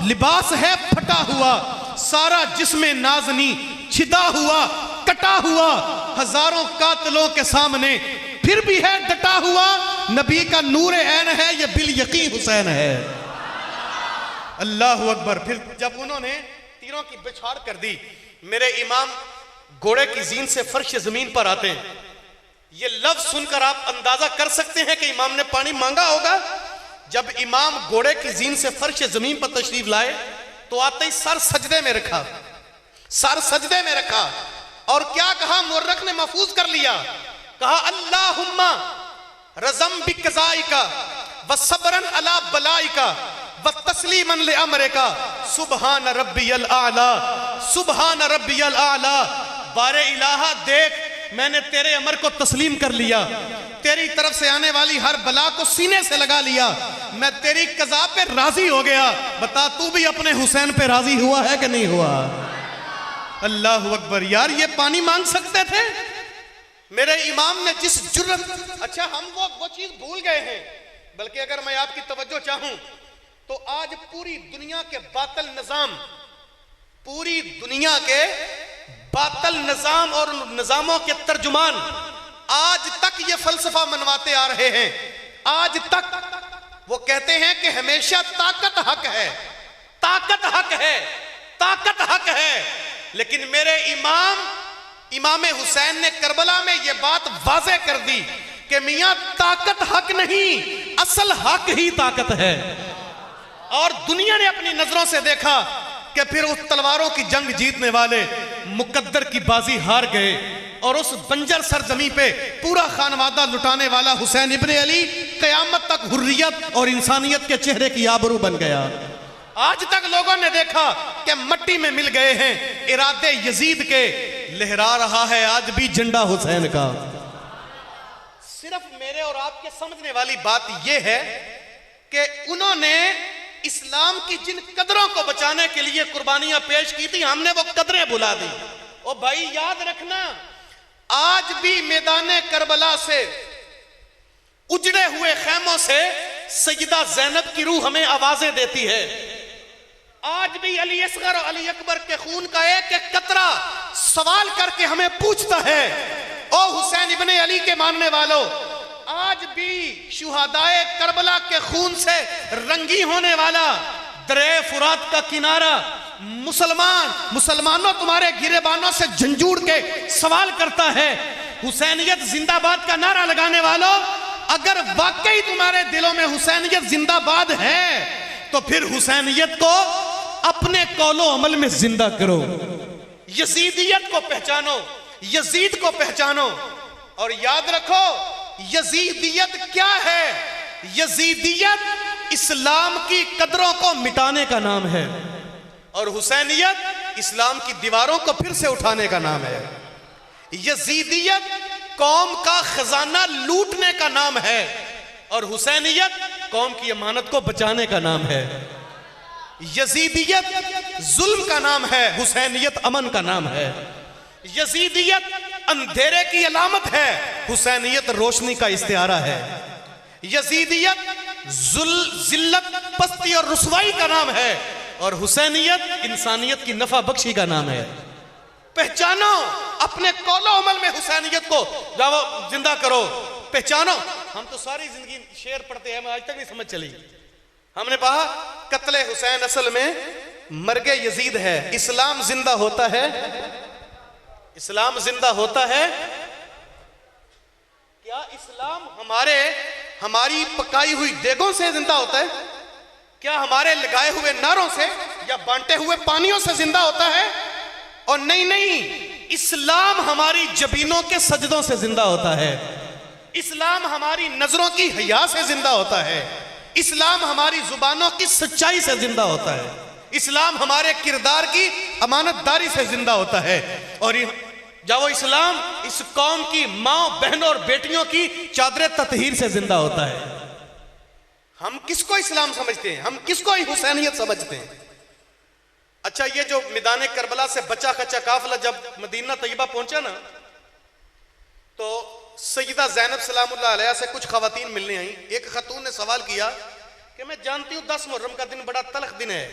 लिबास है फटा हुआ, सारा जिस्मे नाजनी छिदा हुआ कटा हुआ, हजारों कातलों के सामने फिर भी है डटा हुआ, नबी का नूर ऐन है ये बिल यकीन हुसैन है। अल्लाह अकबर। फिर जब उन्होंने तीरों की बिछाड़ कर दी, मेरे इमाम घोड़े की जीन से फर्श जमीन पर आते हैं। ये लफ्ज सुनकर आप अंदाजा कर सकते हैं कि इमाम ने पानी मांगा होगा। जब इमाम घोड़े की जीन से फर्श जमीन पर तशरीफ लाए तो आते ही सर सजदे में रखा, सर सजदे में रखा और क्या कहा, मुर्रख ने महफूज कर लिया, कहा अल्लाहुम्मा रज़म बिक़ज़ाइका व सब्रन अला बलाइका व तस्लीमन ले अमरिका सुबहान रब्बियल आला, सुबहान रब्बियल आला। बारे इलाहा देख, मैंने तेरे अमर को तस्लीम कर लिया, तेरी तरफ से आने वाली हर बला को सीने से लगा लिया, मैं तेरी कज़ा पे राजी हो गया। बता तू भी अपने हुसैन पे राजी हुआ है कि नहीं हुआ? अल्लाह अकबर। यार ये पानी मांग सकते थे मेरे इमाम ने जिस जुर्रत। अच्छा हम वो चीज भूल गए हैं, बल्कि अगर मैं आपकी तवज्जो चाहूं तो आज पूरी दुनिया के बातिल निजाम, पूरी दुनिया के बातिल निजाम और निजामों के तर्जुमान आज तक ये फलसफा मनवाते आ रहे हैं। आज तक वो कहते हैं कि हमेशा ताकत हक है, ताकत हक है, ताकत हक है। लेकिन मेरे इमाम हुसैन ने करबला में ये बात वाज़े कर दी कि मियां ताकत हक नहीं, असल हक ही ताकत है। और दुनिया ने अपनी नजरों से देखा कि फिर उस तलवारों की जंग जीतने वाले मुकद्दर की बाजी हार गए और उस बंजर सरजमी पे पूरा खानवादा लुटाने वाला हुसैन इब्ने अली कयामत तक हुर्रियत और इंसानियत के चेहरे की आबरू बन गया। आज तक लोगों ने देखा कि मट्टी में मिल गए हैं इरादे यजीद के, लहरा रहा है आज भी झंडा हुसैन का। सिर्फ मेरे और आपके समझने वाली बात यह है कि उन्होंने इस्लाम की जिन कदरों को बचाने के लिए कुर्बानियां पेश की थी, हमने वो कदरें भुला दी। ओ भाई याद रखना, आज भी मैदान करबला से, उजड़े हुए खैमों से सैयदा ज़ैनब की रूह हमें आवाजें देती है। आज भी अली असगर और अली अकबर के खून का एक एक कतरा सवाल करके हमें पूछता है, ओ हुसैन इब्ने अली के मानने वालों, आज भी शुहदाए करबला के खून से रंगी होने वाला दरे फुरात का किनारा मुसलमानों तुम्हारे गिरेबानों से झंझूड़ के सवाल करता है, हुसैनियत जिंदाबाद का नारा लगाने वालों, अगर वाकई तुम्हारे दिलों में हुसैनियत जिंदाबाद है तो फिर हुसैनियत को अपने कौलो अमल में जिंदा करो, यजीदियत को पहचानो, यजीद को पहचानो। और याद रखो यजीदियत क्या है? यजीदियत इस्लाम की कदरों को मिटाने का नाम है और हुसैनियत इस्लाम की दीवारों को फिर से उठाने का नाम है। यजीदियत कौम का खजाना लूटने का नाम है और हुसैनियत कौम की अमानत को बचाने का नाम है। यजीदियत जुल्म का नाम है, हुसैनियत अमन का नाम है। यजीदियत अंधेरे की अलामत है, हुसैनियत रोशनी का इस्तिआरा है। यजीदियत जिल्लत, पस्ती और रुसवाई का नाम है और हुसैनियत इंसानियत की नफा बख्शी का नाम है। पहचानो, अपने कौलो अमल में हुसैनियत को जाओ जिंदा करो, पहचानो। हम तो सारी जिंदगी शेर पढ़ते हैं, आज तक नहीं समझ चली। हमने कहा कत्ले हुसैन असल में मर्गे यजीद है। इस्लाम जिंदा होता है, इस्लाम जिंदा होता है। क्या इस्लाम हमारी पकाई हुई देगों से जिंदा होता है? क्या हमारे लगाए हुए नारों से या बांटे हुए पानियों से जिंदा होता है? और नहीं, इस्लाम हमारी जबीनों के सजदों से जिंदा होता है। इस्लाम हमारी नजरों की हया से जिंदा होता है। इस्लाम हमारी जुबानों की सच्चाई से जिंदा होता है। इस्लाम हमारे किरदार की अमानतदारी से जिंदा होता है। और जब इस्लाम इस कौम की माँ, बहनों और बेटियों की चादर ततहीर से जिंदा होता है। हम किसको इस्लाम समझते हैं? हम किसको हुसैनियत समझते हैं? अच्छा, ये जो मैदान करबला से बचा खचा काफिला जब मदीना तैयबा पहुंचा ना, तो सैयदा ज़ैनब सलामुल्लाह अलैहा से कुछ खवातीन मिलने आई। एक खतून ने सवाल किया कि मैं जानती हूँ 10 मुहर्रम का दिन बड़ा तल्ख दिन है,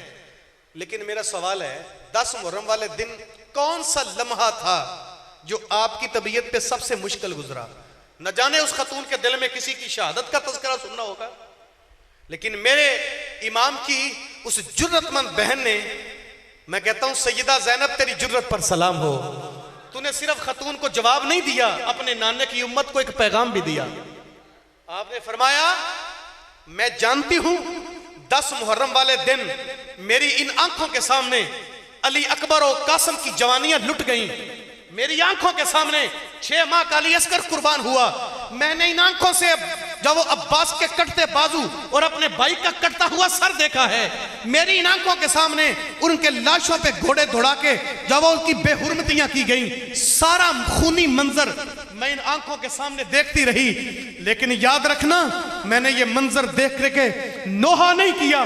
लेकिन मेरा सवाल है 10 मुहर्रम वाले दिन कौन सा लम्हा था जो आपकी तबीयत पे सबसे मुश्किल गुजरा? न जाने उस खतून के दिल में किसी की शहादत का तज़किरा सुनना होगा, लेकिन मेरे इमाम की उस जुर्रतमंद बहन ने, मैं कहता हूं सैयदा ज़ैनब तेरी जुर्रत पर सलाम हो, तूने सिर्फ खतून को जवाब नहीं दिया, अपने नाने की उम्मत को एक पैगाम भी दिया। आपने फरमाया, मैं जानती हूं 10 मुहर्रम वाले दिन मेरी इन आंखों के सामने अली अकबर और कासिम की जवानियां लुट गईं। मेरी आंखों के सामने 6 माह का अली अस्कर कुर्बान हुआ। मैंने इन आंखों से जब वो अब्बास के कटते बाजू और अपने भाई का कटता हुआ सर देखा है। मेरी इन आंखों के सामने उनके लाशों पे घोड़े दौड़ा के जब उनकी बेहुरमतियां की गई, सारा खूनी मंजर मैं इन आंखों के सामने देखती रही। लेकिन याद रखना, मैंने ये मंजर देख के नोहा नहीं किया,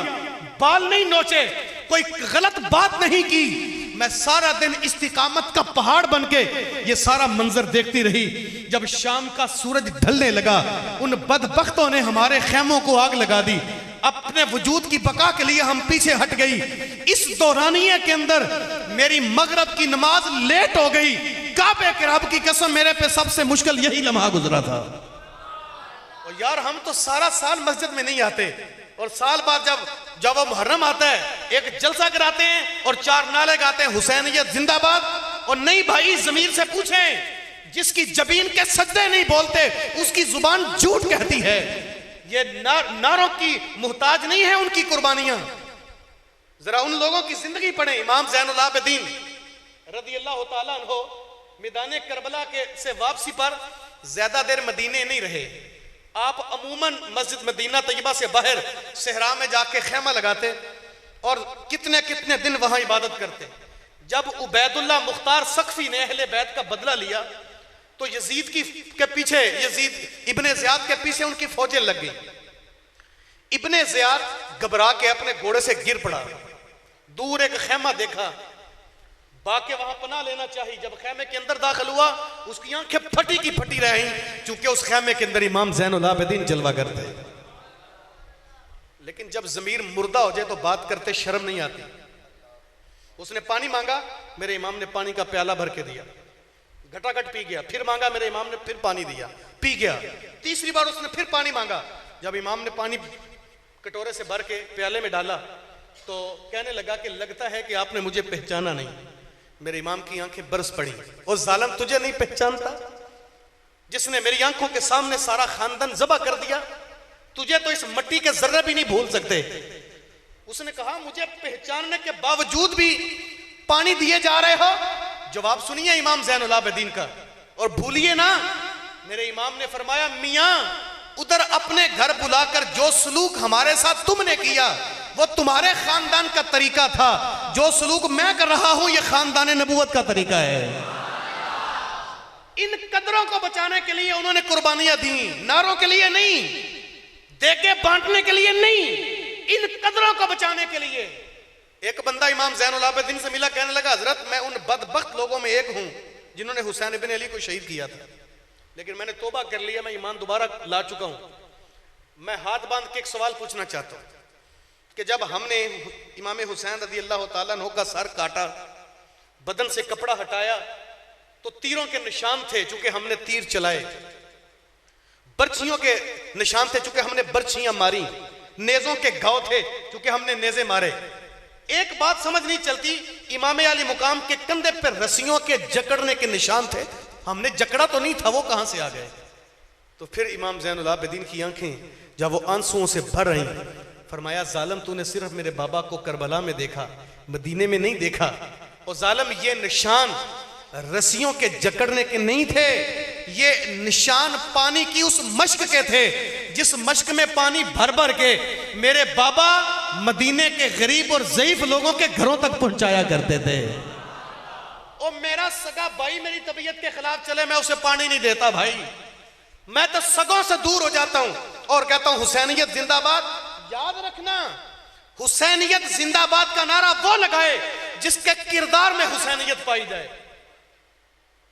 बाल नहीं नोचे, कोई गलत बात नहीं की। मैं सारा दिन इस्तिकामत का पहाड़ बनके ये सारा मंजर देखती रही। जब शाम का सूरज ढलने लगा, उन बदबख्तों ने हमारे खेमों को आग लगा दी। अपने वजूद की बका के लिए हम पीछे हट गई। इस दौरानिये के अंदर मेरी मगरब की नमाज लेट हो गई। काबे के रब की कसम, मेरे पे सबसे मुश्किल यही लम्हा गुजरा था। और यार, हम तो सारा साल मस्जिद में नहीं आते, और साल बाद जब वो मुहर्रम आता है एक जलसा कराते हैं और 4 नाले गाते हैं, हुसैनियत जिंदाबाद। और नहीं भाई, जमीर से पूछें, जिसकी जबीन के सज्जे नहीं बोलते उसकी जुबान झूठ कहती है। ये नारों की मुहताज नहीं है उनकी कुर्बानियां। जरा उन लोगों की जिंदगी पढ़ें। इमाम ज़ैनुल आबिदीन रज़ियल्लाहु ताला अन्हु मैदान करबला से वापसी पर ज्यादा देर मदीने नहीं रहे। आप अमूमन मस्जिद मदीना तैयबा से बाहर सहरा में जाके खेमा लगाते और कितने कितने दिन वहां इबादत करते। जब उबैदुल्लाह मुख्तार सख्फी ने अहले बैत का बदला लिया तो यजीद के पीछे, यजीद इब्ने ज़ियाद के पीछे उनकी फौजें लग गई। इब्ने ज़ियाद घबरा के अपने घोड़े से गिर पड़ा, दूर एक खेमा देखा, बाके वहां पनाह लेना चाहिए। जब खेमे के अंदर दाखिल हुआ उसकी आंखें फटी की फटी रही, चूंकि उस खेमे के अंदर इमाम ज़ैनुल आबिदीन जलवा करते। लेकिन जब ज़मीर मुर्दा हो जाए तो बात करते शर्म नहीं आती। उसने पानी मांगा, मेरे इमाम ने पानी का प्याला भर के दिया, घटाघट पी गया। फिर मांगा, मेरे इमाम ने फिर पानी दिया, पी गया। तीसरी बार उसने फिर पानी मांगा। जब इमाम ने पानी कटोरे से भर के प्याले में डाला तो कहने लगा कि लगता है कि आपने मुझे पहचाना नहीं। मेरे इमाम की आंखें बरस पड़ी। और जालिम, तुझे नहीं पहचानता जिसने मेरी आंखों के सामने सारा खानदान ज़बह कर दिया? तुझे तो इस मिट्टी के जर्रे भी नहीं भूल सकते। उसने कहा, मुझे पहचानने के बावजूद भी पानी दिए जा रहे हो? जवाब सुनिए इमाम ज़ैनुल आबिदीन का, और भूलिए ना। मेरे इमाम ने फरमाया, मियां उधर अपने घर बुलाकर जो सलूक हमारे साथ तुमने किया वो तुम्हारे खानदान का तरीका था, जो सलूक मैं कर रहा हूं ये खानदान नबूवत का तरीका है। इन कदरों को बचाने के लिए उन्होंने कुर्बानियां दी, नारों के लिए नहीं, देके बांटने के लिए नहीं, इन कदरों को बचाने के लिए। एक बंदा इमाम ज़ैनुल आबिदीन से मिला, कहने लगा, हजरत मैं उन बदबख्त लोगों में एक हूं जिन्होंने हुसैन इब्न अली को शहीद किया था, लेकिन मैंने तौबा कर लिया, मैं ईमान दोबारा ला चुका हूं। मैं हाथ बांध के एक सवाल पूछना चाहता हूं कि जब हमने इमाम हुसैन रज़ी अल्लाह तआला अन्हु का सर काटा, बदन से कपड़ा हटाया, तो तीरों के निशान थे चूंकि हमने तीर चलाए, बर्छियों के निशान थे चूंकि हमने बर्छियां मारी, नेज़ों के घाव थे चूंकि हमने नेज़े मारे। एक बात समझ नहीं चलती, इमाम अली मुकाम के कंधे पर रस्सियों के जकड़ने के निशान थे, हमने जकड़ा तो नहीं था, वो कहां से आ गए? तो फिर इमाम ज़ैनुल आबिदीन की आंखें जब वो आंसुओं से भर रही, फरमाया, जालिम तूने सिर्फ मेरे बाबा को करबला में देखा, मदीने में नहीं देखा। और जालिम, ये निशान रस्सियों के जकड़ने के नहीं थे, ये निशान पानी की उस मश्क के थे जिस मश्क में पानी भर भर के मेरे बाबा मदीने के गरीब और ज़ईफ लोगों के घरों तक पहुंचाया करते थे। और मेरा सगा भाई मेरी तबीयत के खिलाफ चले, मैं उसे पानी नहीं देता भाई, मैं तो सगों से दूर हो जाता हूं और कहता हूं हुसैनियत जिंदाबाद। याद रखना, हुसैनियत जिंदाबाद का नारा वो लगाए जिसके किरदार में हुसैनियत पाई जाए।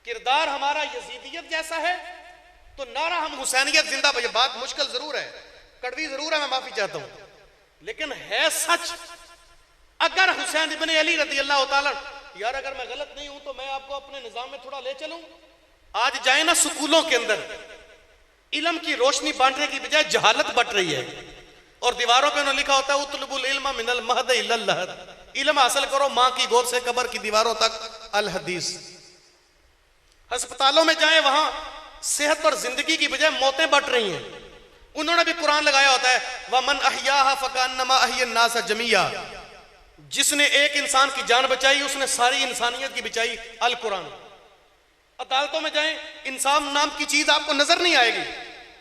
किरदार हमारा यजीदियत जैसा है तो नारा हम हुसैनियत जिंदाबाद। ये बात मुश्किल जरूर है, कड़वी जरूर है, मैं माफी चाहता हूं, लेकिन है सच। अगर हुसैन इब्न अली रज़ी अल्लाह तआला, यार अगर मैं गलत नहीं हूं तो मैं आपको अपने निजाम में थोड़ा ले चलूं। आज जाए ना स्कूलों के अंदर, इल्म की रोशनी बांटने की बजाय जहालत बट रही है, और दीवारों पे उन्होंने लिखा होता है, उतलबुल इल्म मिनल महद इलल लहद, इल्म हासिल करो मां की गोद से कब्र की दीवारों तक, अल हदीस। अस्पतालों में जाए, वहां सेहत और जिंदगी की बजाय मौतें बट रही हैं। उन्होंने भी कुरान लगाया होता है, वमन अहयाहा फकान्नमा अहयन नास जमिया, जिसने एक इंसान की जान बचाई उसने सारी इंसानियत की बचाई, अल कुरान। अदालतों में जाएं, इंसाफ नाम की चीज आपको नजर नहीं आएगी।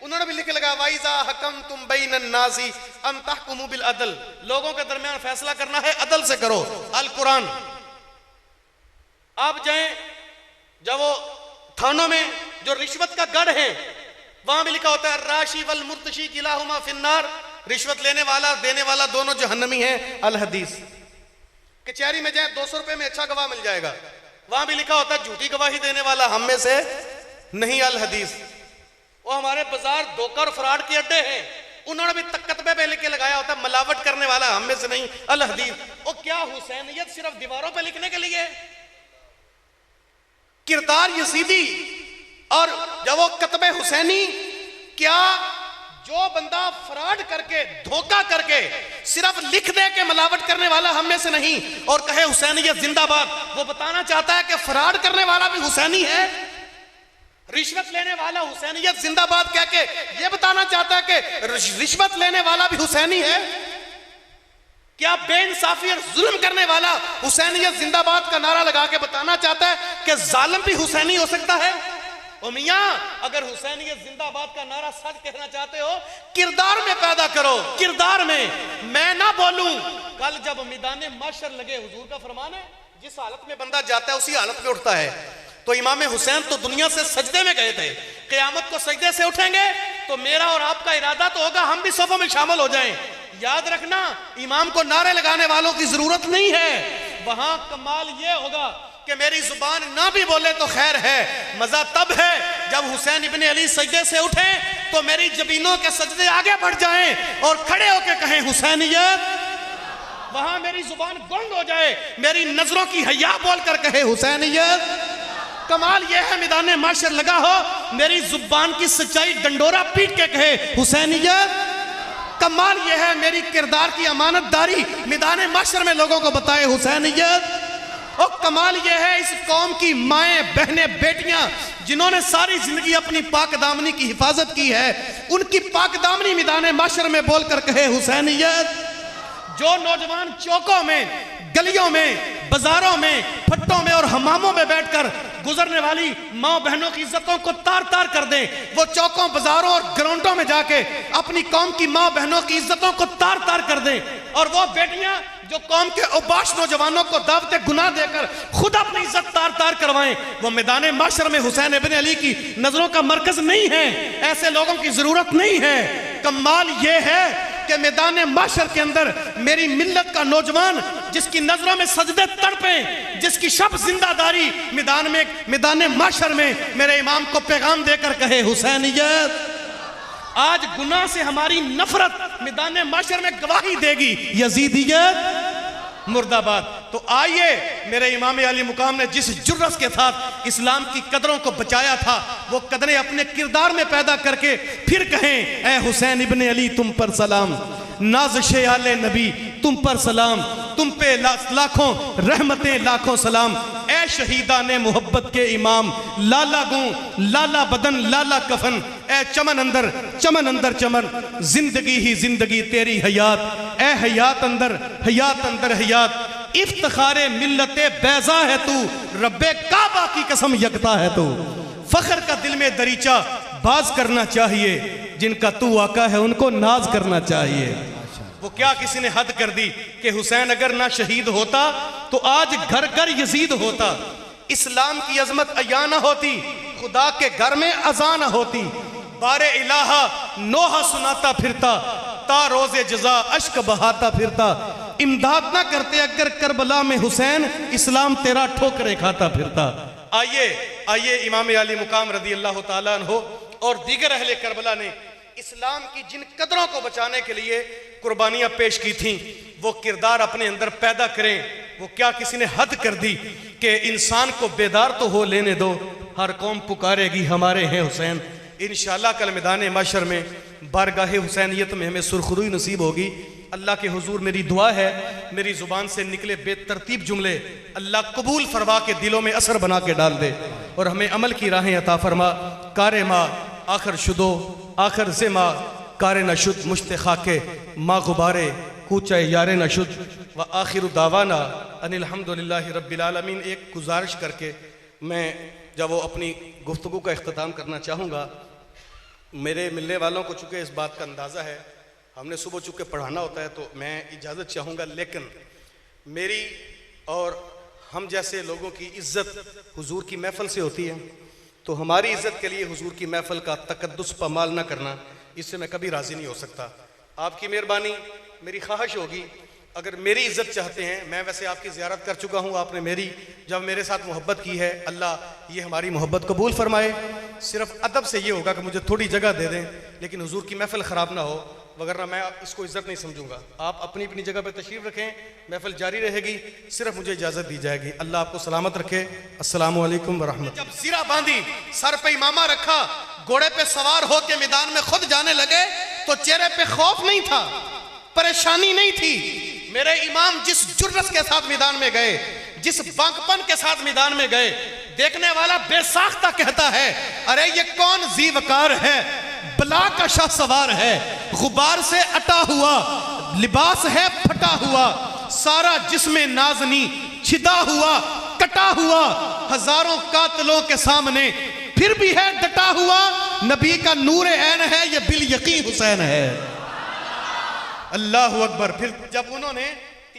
उन्होंने भी लिख लगा, वाइजा हकम तुम बैनन नासी अन तहकुमु बिल अदल, लोगों के दरमियान फैसला करना है अदल से करो, अल कुरान। आप जाएं, जब वो थानों में जो रिश्वत का गढ़ है, वहां भी लिखा होता है, राशि वल मुर्तशी किलाहुमा फिन्नार, रिश्वत लेने वाला देने वाला दोनों जहन्नमी हैं, अल हदीस। कचहरी में जाए, 200 रुपए में अच्छा गवाह मिल जाएगा, वहां भी लिखा होता है, झूठी गवाही देने वाला हम में से नहीं, अल हदीस। वो हमारे बाजार धोखा और फ्रॉड के अड्डे हैं, उन्होंने भी तकतबे पे लिख के लगाया होता है, मिलावट करने वाला हम में से नहीं, अल हदीस। और क्या हुसैनियत सिर्फ दीवारों पे लिखने के लिए? किरदार यजीदी और जब वो कतबे हुसैनी, क्या जो बंदा फ्रॉड करके धोखा करके सिर्फ लिख दे के मिलावट करने वाला हम में से नहीं और कहे हुसैनियत जिंदाबाद, वो बताना चाहता है कि फ्रॉड करने वाला भी हुसैनी है, रिश्वत लेने वाला हुसैनियत जिंदाबाद कह के ये बताना चाहता है कि रिश्वत लेने वाला भी हुसैनी है? क्या बेइंसाफी और जुल्म करने वाला हुसैनियत जिंदाबाद का नारा लगा के बताना चाहता है कि जालिम भी हुसैनी हो सकता है? ओ मियां, अगर हुसैनियत जिंदाबाद का नारा सच कहना चाहते हो, किरदार में पैदा करो, किरदार में। मैं ना बोलूं, कल जब मैदान माशर लगे, हुजूर का फरमान है जिस हालत में बंदा जाता है उसी हालत में उठता है। तो इमाम हुसैन तो दुनिया से सजदे में गए थे, क़यामत को सजदे से उठेंगे तो मेरा और आपका इरादा तो होगा हम भी सफ़ों में शामिल हो जाएं। याद रखना, इमाम को नारे लगाने वालों की जरूरत नहीं है। वहां कमाल ये होगा कि मेरी जुबान ना भी बोले तो खैर है, मजा तब है जब हुसैन इब्ने अली सजदे से उठे तो मेरी जबीनों के सजदे आगे बढ़ जाएं और खड़े होकर कहें हुसैनियत। वहां मेरी जुबान गुंग हो जाए, मेरी नजरों की हया बोलकर कहे हुसैनियत। कमाल यह है मैदान माशर लगा हो, मेरी जुबान की सच्चाई डंडोरा पीट के कहे हुसैनियत। कमाल यह है मेरी किरदार की अमानतदारी मैदान माशर में लोगों को बताए हुसैनियत। और कमाल यह है इस कौम की माएं, बहनें, बेटियां जिन्होंने सारी जिंदगी अपनी पाक दामनी की हिफाजत की है, उनकी पाक दामनी मैदान माशर में बोलकर कहे हुसैनियत। जो नौजवान चौकों में, गलियों में, बाजारों में, फट्टों में और हमामों में बैठकर गुजरने वाली माँ बहनों की इज्जतों को तार तार कर दें, वो चौकों, बाजारों और ग्राउंडों में जाके अपनी कौम की माँ बहनों की इज्जतों को तार तार कर दें। और वो बेटियां जो कौम के उबाश नौजवानों को दावते गुनाह देकर खुद अपनी इज्जत तार तार करवाएं, वो मैदान माशर में हुसैन इब्ने अली की नजरों का मरकज नहीं है। ऐसे लोगों की जरूरत नहीं है। कमाल यह है कि मैदान माशर के अंदर मेरी मिल्लत का नौजवान जिसकी नजरों में सजदे तड़पे, जिसकी शब जिंदादारी मैदान माशर में मेरे इमाम को पैगाम देकर कहे हुसैनियत। आज गुनाह से हमारी नफरत मैदान माशर में गवाही देगी यजीदियत मुर्दाबाद। तो आइए, मेरे इमाम अली मुकाम ने जिस जुर्रत के साथ इस्लाम की कदरों को बचाया था, वो कदरें अपने किरदार में पैदा करके फिर कहें, ए हुसैन इब्ने अली तुम पर सलाम, नाज़िश आले नबी तुम पर सलाम, तुम पे लाखों रहमतें लाखों सलाम, ए शहीदा ने मोहब्बत के इमाम, लाला गूं लाला बदन लाला कफन, ए चमन अंदर चमन, जिंदगी ही जिंदगी तेरी हयात, ए हयात अंदर हयात, इफ्तिखारे मिल्लते बैजा है तू, रब्बे काबा की कसम यकता है तू। फख्र का दिल में दरीचा बाज करना चाहिए, जिनका तू आका है उनको नाज करना चाहिए। वो क्या किसी ने हद कर दी कि हुसैन अगर ना शहीद होता तो आज घर घर यजीद होता, इस्लाम की अजमत अया ना होती, खुदा के घर में अज़ा ना होती, बारे इलाहा नोहा सुनाता फिरता, ता रोजे जजा अश्क बहाता फिरता, इमदाद ना करते अगर करबला में हुसैन, इस्लाम तेरा ठोकरें खाता फिरता। आइए इमाम अली मुकाम रदी अल्लाह ताला अन्हो और दीगर अहले करबला ने इस्लाम की जिन कदरों को बचाने के लिए कुर्बानियां पेश की थीं, वो किरदार अपने अंदर पैदा करें। वो क्या किसी ने हद कर दी कि इंसान को बेदार तो हो लेने दो, हर कौम पुकारेगी हमारे हैं हुसैन। इंशाअल्लाह कल मैदान माशर में बारगाह हुसैनियत में हमें सुरखरुई नसीब होगी। अल्लाह के हुजूर मेरी दुआ है, मेरी ज़ुबान से निकले बेतरतीब जुमले अल्लाह कबूल फरमा के दिलों में असर बना के डाल दे और हमें अमल की राहें अता फरमा। कारे माँ आखिर शुदो आखिर से माँ कारे नशुद मुश्त खाके माँ गुबारे कूचा यारे नशुद व आखिर दावाना अनिल हम्दुलिल्लाहि रब्बिल आलमीन। एक गुजारिश करके मैं जब वो अपनी गुफ्तगू का इख्तिताम करना चाहूँगा, मेरे मिलने वालों को चूँकि इस बात का अंदाज़ा है, हमने सुबह चूँकि पढ़ाना होता है तो मैं इजाज़त चाहूँगा, लेकिन मेरी और हम जैसे लोगों की इज़्ज़त हुजूर की महफ़िल से होती है, तो हमारी इज़्ज़त के लिए हुजूर की महफ़िल का तकद्दुस पामाल ना करना, इससे मैं कभी राज़ी नहीं हो सकता। आपकी मेहरबानी, मेरी ख्वाहिश होगी अगर मेरी इज़्ज़त चाहते हैं, मैं वैसे आपकी ज़ियारत कर चुका हूँ, आपने मेरी जब मेरे साथ मोहब्बत की है, अल्लाह ये हमारी मोहब्बत कबूल फरमाए। सिर्फ अदब से ये होगा कि मुझे थोड़ी जगह दे दें, लेकिन हुजूर की महफ़िल ख़राब ना हो, वगरना मैं इसको इज़्ज़त नहीं समझूंगा। आप अपनी अपनी जगह पे तशरीफ़ रखें, महफ़िल जारी रहेगी, सिर्फ मुझे इजाज़त दी जाएगी। अल्लाह आपको सलामत रखे। अस्सलामु अलैकुम व रहमतुल्लाह। जब ज़ीरा बांधी, सर पे इमामा रखा, घोड़े पे सवार हो के मैदान में खुद जाने लगे तो चेहरे पे खौफ नहीं था, परेशानी नहीं थी। मेरे इमाम जिस जुर्रत के साथ मैदान में गए, जिस बांकपन के साथ मैदान में गए, देखने वाला बेसाख्ता कहता है, अरे ये कौन ज़ीवकार है, बला का शाह सवार है, गुबार से अटा हुआ, लिबास है फटा हुआ, सारा जिस्मे नाजनी छिदा हुआ, कटा हुआ, हजारों कातलों के सामने फिर भी है डटा हुआ, नबी का नूर ऐन है, ये बिल यकीन हुसैन है। अल्लाह अकबर। फिर जब उन्होंने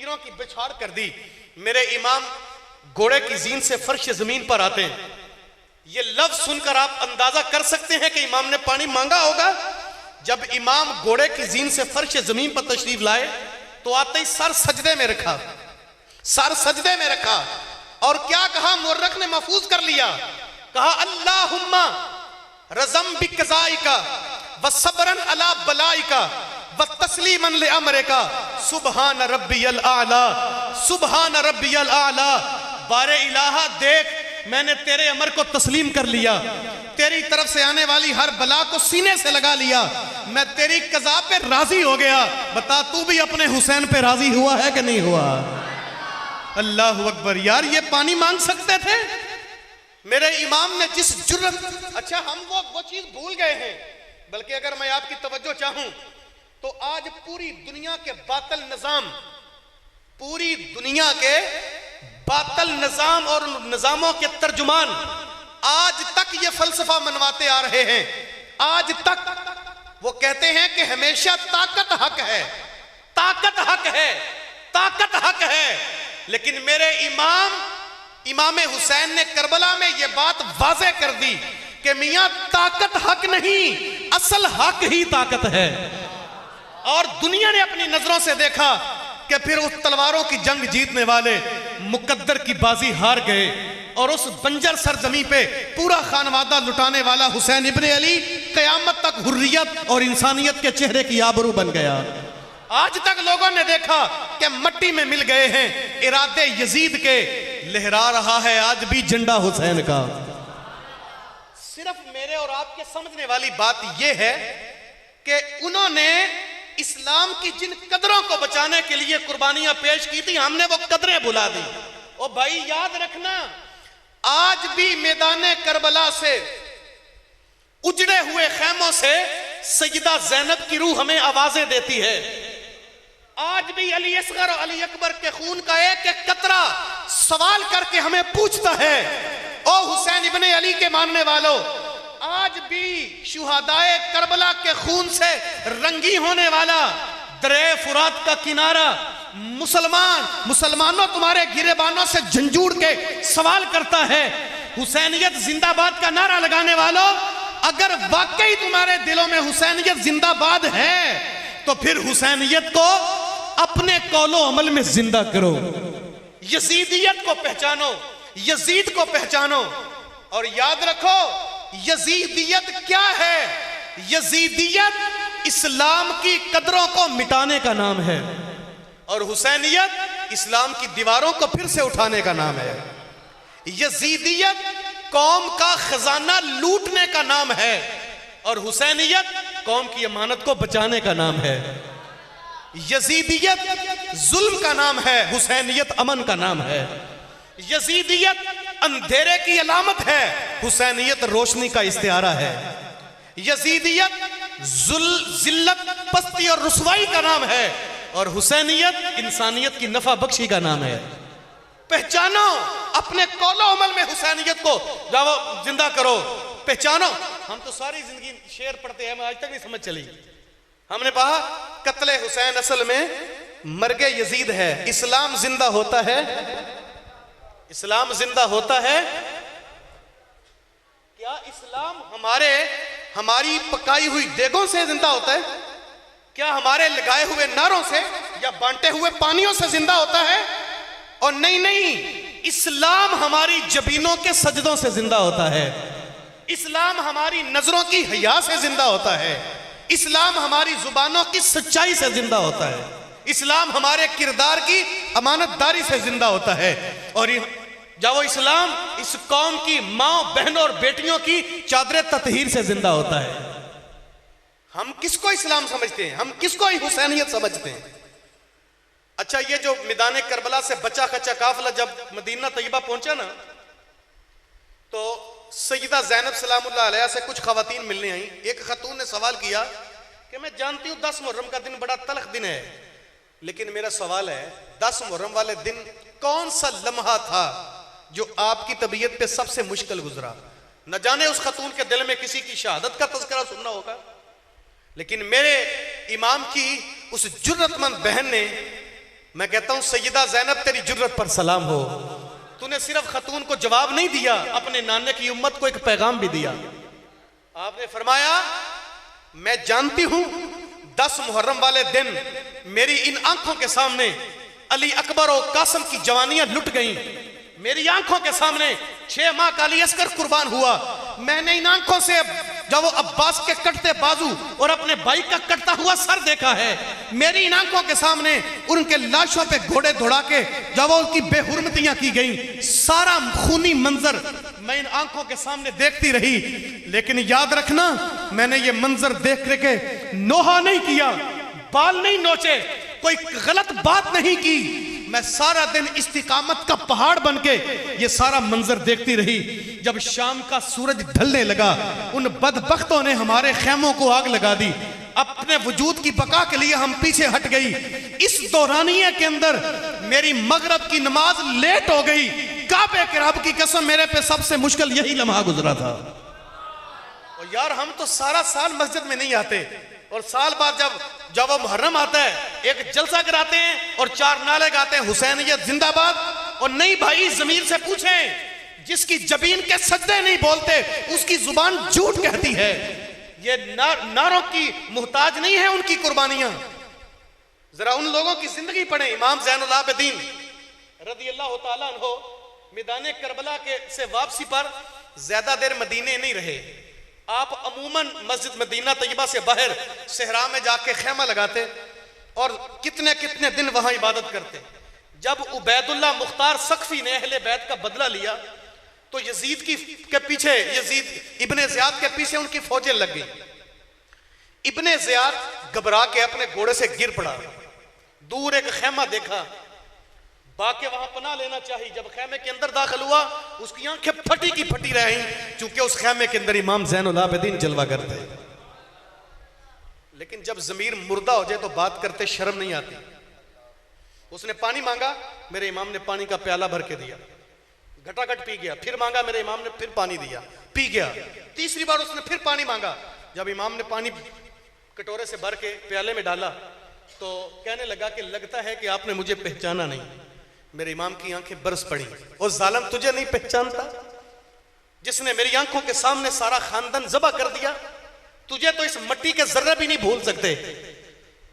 तीरों की बिछाड़ कर दी। मेरे इमाम घोड़े की जीन से फर्श जमीन पर आते हैं। ये लफ्ज सुनकर आप अंदाजा कर सकते हैं कि इमाम ने पानी मांगा होगा। जब इमाम घोड़े की जीन से फर्श जमीन पर तशरीफ लाए तो आते ही सर सजदे में रखा, सर सजदे में रखा और क्या कहा, मुर्रख ने महफूज कर लिया, कहा अल्लाहुम्मा रज़म बिक़ज़ाइका व सब्रन अला बलाइका व तस्लीमन ले अमरिका सुबहान रब्बियल आला, सुबहान रब्बियल आला। बारे इलाहा देख, मैंने तेरे अमर को तस्लीम कर लिया, तेरी तरफ से आने वाली हर बला को सीने से लगा लिया, मैं तेरी कज़ा पे राजी हो गया। बता तू भी अपने हुसैन पे राजी हुआ है कि नहीं हुआ? अल्लाहु अकबर। यार ये पानी मांग सकते थे मेरे इमाम ने जिस जुर्रत। अच्छा हम वो चीज भूल गए हैं, बल्कि अगर मैं आपकी तवज्जो चाहूं तो आज पूरी दुनिया के बातिल निजाम, पूरी दुनिया के बातिल निजाम और निजामों के तर्जुमान आज तक ये फलसफा मनवाते आ रहे हैं। आज तक वो कहते हैं कि हमेशा ताकत हक है, ताकत हक है, ताकत हक है। लेकिन मेरे इमाम हुसैन ने करबला में यह बात वाज़े कर दी कि मियां ताकत हक नहीं, असल हक ही ताकत है। और दुनिया ने अपनी नजरों से देखा कि फिर उस तलवारों की जंग जीतने वाले मुकद्दर की बाजी हार गए और उस बंजर सरजमी पे पूरा खानवादा लुटाने वाला हुसैन इब्ने अली कयामत तक हुर्रियत और इंसानियत के चेहरे की आबरू बन गया। आज तक लोगों ने देखा कि मट्टी में मिल गए हैं इरादे यजीद के, लहरा रहा है आज भी झंडा हुसैन का। सिर्फ मेरे और आपके समझने वाली बात यह है कि उन्होंने इस्लाम की जिन कदरों को बचाने के लिए कुर्बानियां पेश की थी, हमने वो कदरें भुला दी। ओ भाई याद रखना, आज भी मैदाने करबला से, उजड़े हुए खेमों से सैयदा ज़ैनब की रूह हमें आवाजें देती है। आज भी अली असगर और अली अकबर के खून का एक एक कतरा सवाल करके हमें पूछता है, ओ हुसैन इब्ने अली के मानने वालों, आज भी शुहदाए करबला के खून से रंगी होने वाला दरे फुरात का किनारा मुसलमानों तुम्हारे गिरेबानों से झंझूड़ के सवाल करता है, हुसैनियत जिंदाबाद का नारा लगाने वालों, अगर वाकई तुम्हारे दिलों में हुसैनियत जिंदाबाद है तो फिर हुसैनियत को अपने कौलो अमल में जिंदा करो, यजीदियत को पहचानो, यजीद को पहचानो। और याद रखो यजीदियत क्या है? यजीदियत इस्लाम की कदरों को मिटाने का नाम है और हुसैनियत इस्लाम की दीवारों को फिर से उठाने का नाम है। यजीदियत कौम का खजाना लूटने का नाम है और हुसैनियत कौम की अमानत को बचाने का नाम है। यजीदियत जुल्म का नाम है, हुसैनियत अमन का नाम है। यजीदियत अंधेरे की अलामत है, हुसैनियत रोशनी का इस्तिआरा है। यजीदियत जिल्लत, पस्ती और रुसवाई का नाम है और हुसैनियत इंसानियत की नफा बख्शी का नाम है। पहचानो अपने कौलो अमल में हुसैनियत को, जाओ जिंदा करो, पहचानो। हम तो सारी जिंदगी शेर पढ़ते हैं, हमें आज तक नहीं समझ चली। हमने कहा कत्ले हुसैन असल में मर्गे यजीद है। इस्लाम जिंदा होता है, इस्लाम जिंदा होता है। क्या इस्लाम हमारी पकाई हुई देगों से जिंदा होता है? क्या हमारे लगाए हुए नारों से या बांटे हुए पानियों से जिंदा होता है? और नहीं, इस्लाम हमारी जबीनों के सजदों से जिंदा होता है। इस्लाम हमारी नजरों की हया से जिंदा होता है। इस्लाम हमारी जुबानों की सच्चाई से जिंदा होता है। इस्लाम हमारे किरदार की अमानतदारी से जिंदा होता है। और जब इस्लाम इस कौम की माँ, बहनों और बेटियों की चादर ततहीर से जिंदा होता है। हम किसको इस्लाम समझते हैं? हम किसको हुसैनियत समझते हैं? अच्छा, ये जो मैदान करबला से बचा खचा काफिला जब मदीना तैयबा पहुंचा ना, तो सैयदा ज़ैनब सलामुल्लाह अलैहा से कुछ खवातीन मिलने आई। एक खतून ने सवाल किया कि मैं जानती हूँ 10 मुहर्रम का दिन बड़ा तलख दिन है, लेकिन मेरा सवाल है 10 मुहर्रम वाले दिन कौन सा लम्हा था जो आपकी तबीयत पे सबसे मुश्किल गुजरा? न जाने उस खतून के दिल में किसी की शहादत का तज़किरा सुनना होगा, लेकिन मेरे इमाम की उस जुर्रतमंद बहन ने मैं कहता हूं सैयदा ज़ैनब तेरी जुर्रत पर सलाम हो, तूने सिर्फ खतून को जवाब नहीं दिया, अपने नाने की उम्मत को एक पैगाम भी दिया। आपने फरमाया मैं जानती हूं 10 मुहर्रम वाले दिन मेरी इन आंखों के सामने अली अकबर और कासिम की जवानियां लुट गईं, मेरी आंखों के सामने 6 माह का अली अस्कर कुर्बान हुआ। मैंने इन आंखों से जब वो अब्बास के कटते बाजू और अपने भाई का कटता हुआ सर देखा है, मेरी इन आंखों के सामने उनके लाशों पे घोड़े दौड़ा के जब उनकी बेहुरमतियां की गई, सारा खूनी मंजर मैं इन आंखों के सामने देखती रही। लेकिन याद रखना, मैंने ये मंजर देख के नोहा नहीं किया, बाल नहीं नोचे, कोई गलत बात नहीं की, मैं सारा दिन इस्तिकामत का पहाड़ बनके ये सारा मंजर देखती रही। जब शाम का सूरज ढलने लगा, उन बदबख्तों ने हमारे खेमों को आग लगा दी, अपने वजूद की बका के लिए हम पीछे हट गई। इस दौरानिये के अंदर मेरी मगरिब की नमाज लेट हो गई। काबे के रब की कसम, मेरे पे सबसे मुश्किल यही लम्हा गुजरा था। और यार हम तो सारा साल मस्जिद में नहीं आते, और साल बाद जब वो मुहर्रम आता है एक जलसा कराते हैं और 4 नारे गाते हैं हुसैनियत जिंदाबाद। और नहीं भाई, जमीर से पूछें, जिसकी जबीन के सजदे नहीं बोलते उसकी जुबान झूठ कहती है। ये नारों की मुहताज नहीं है उनकी कुर्बानियां। जरा उन लोगों की जिंदगी पढ़ें। इमाम ज़ैनुल आबिदीन रज़ियल्लाहु ताला अन्हु मैदान करबला के से वापसी पर ज्यादा देर मदीने नहीं रहे। आप अमूमन मस्जिद मदीना तैयबा से बाहर सहरा में जाके खेमा लगाते और कितने कितने दिन वहां इबादत करते। जब उबैदुल्लाह मुख्तार सख्फी ने अहले बैत का बदला लिया तो यजीद के पीछे, यजीद इब्ने ज़ियाद के पीछे उनकी फौजें लग गई। इब्ने ज़ियाद घबरा के अपने घोड़े से गिर पड़ा, दूर एक खेमा देखा, बाके वहां पनाह लेना चाहिए। जब खेमे के अंदर दाखिल हुआ, उसकी आंखें फटी की फटी रही, क्योंकि उस खेमे के अंदर इमाम ज़ैनुल आबिदीन जलवा करते। लेकिन जब ज़मीर मुर्दा हो जाए तो बात करते शर्म नहीं आती। उसने पानी मांगा, मेरे इमाम ने पानी का प्याला भर के दिया, घटाघट पी गया। फिर मांगा, मेरे इमाम ने फिर पानी दिया, पी गया। तीसरी बार उसने फिर पानी मांगा। जब इमाम ने पानी कटोरे से भर के प्याले में डाला तो कहने लगा कि लगता है कि आपने मुझे पहचाना नहीं। मेरे इमाम की आंखें बरस पड़ी। और जालिम, तुझे नहीं पहचानता जिसने मेरी आंखों के सामने सारा खानदान ज़बह कर दिया? तुझे तो इस मिट्टी के जर्रे भी नहीं भूल सकते।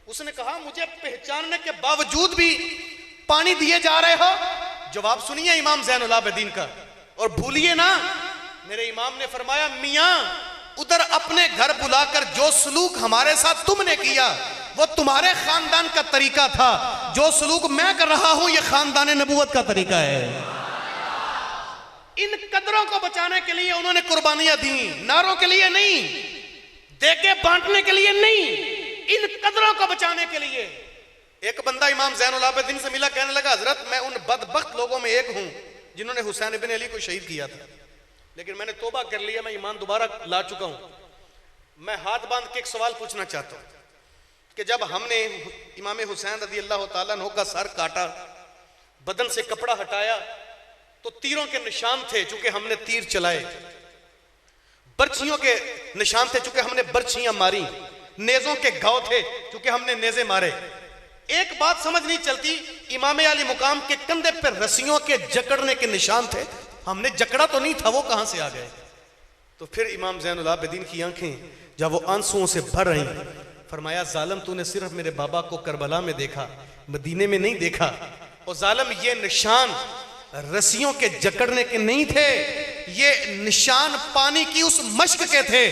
उसने कहा, मुझे पहचानने के बावजूद भी पानी दिए जा रहे हो? जवाब सुनिए इमाम ज़ैनुल आबिदीन का, और भूलिए ना, मेरे इमाम ने फरमाया, मियां उधर अपने घर बुलाकर जो सलूक हमारे साथ तुमने किया वो तुम्हारे खानदान का तरीका था, जो सलूक मैं कर रहा हूं ये खानदान नबूवत का तरीका है। इन कदरों को बचाने के लिए उन्होंने कुर्बानियां दी, नारों के लिए नहीं, देके बांटने के लिए नहीं, इन कदरों को बचाने के लिए। एक बंदा इमाम ज़ैनुल आबिदीन से मिला, कहने लगा, हजरत मैं उन बदबख्त लोगों में एक हूं जिन्होंने हुसैन इब्न अली को शहीद किया था, लेकिन मैंने तौबा कर लिया, मैं ईमान दोबारा ला चुका हूं। मैं हाथ बांध के एक सवाल पूछना चाहता हूं कि जब हमने इमाम हुसैन रज़ियल्लाहु ताला अन्हु का सर काटा, बदन से कपड़ा हटाया, तो तीरों के निशान थे चूंकि हमने तीर चलाए, बर्छियों के निशान थे चूंकि हमने बर्छियां मारी, नेजों के घाव थे चूंकि हमने नेजे मारे। एक बात समझ नहीं चलती, इमाम अली मुकाम के कंधे पर रस्सियों के जकड़ने के निशान थे, हमने जकड़ा तो नहीं था, वो कहां से आ गए? तो फिर इमाम ज़ैनुल आबिदीन की आंखें जब वो आंसुओं से भर रही, फरमाया, जालिम तूने सिर्फ मेरे बाबा को करबला में देखा, मदीने में नहीं देखा। और जालिम, ये निशान रस्सियों के जकड़ने के नहीं थे, ये निशान पानी की उस मश्क के थे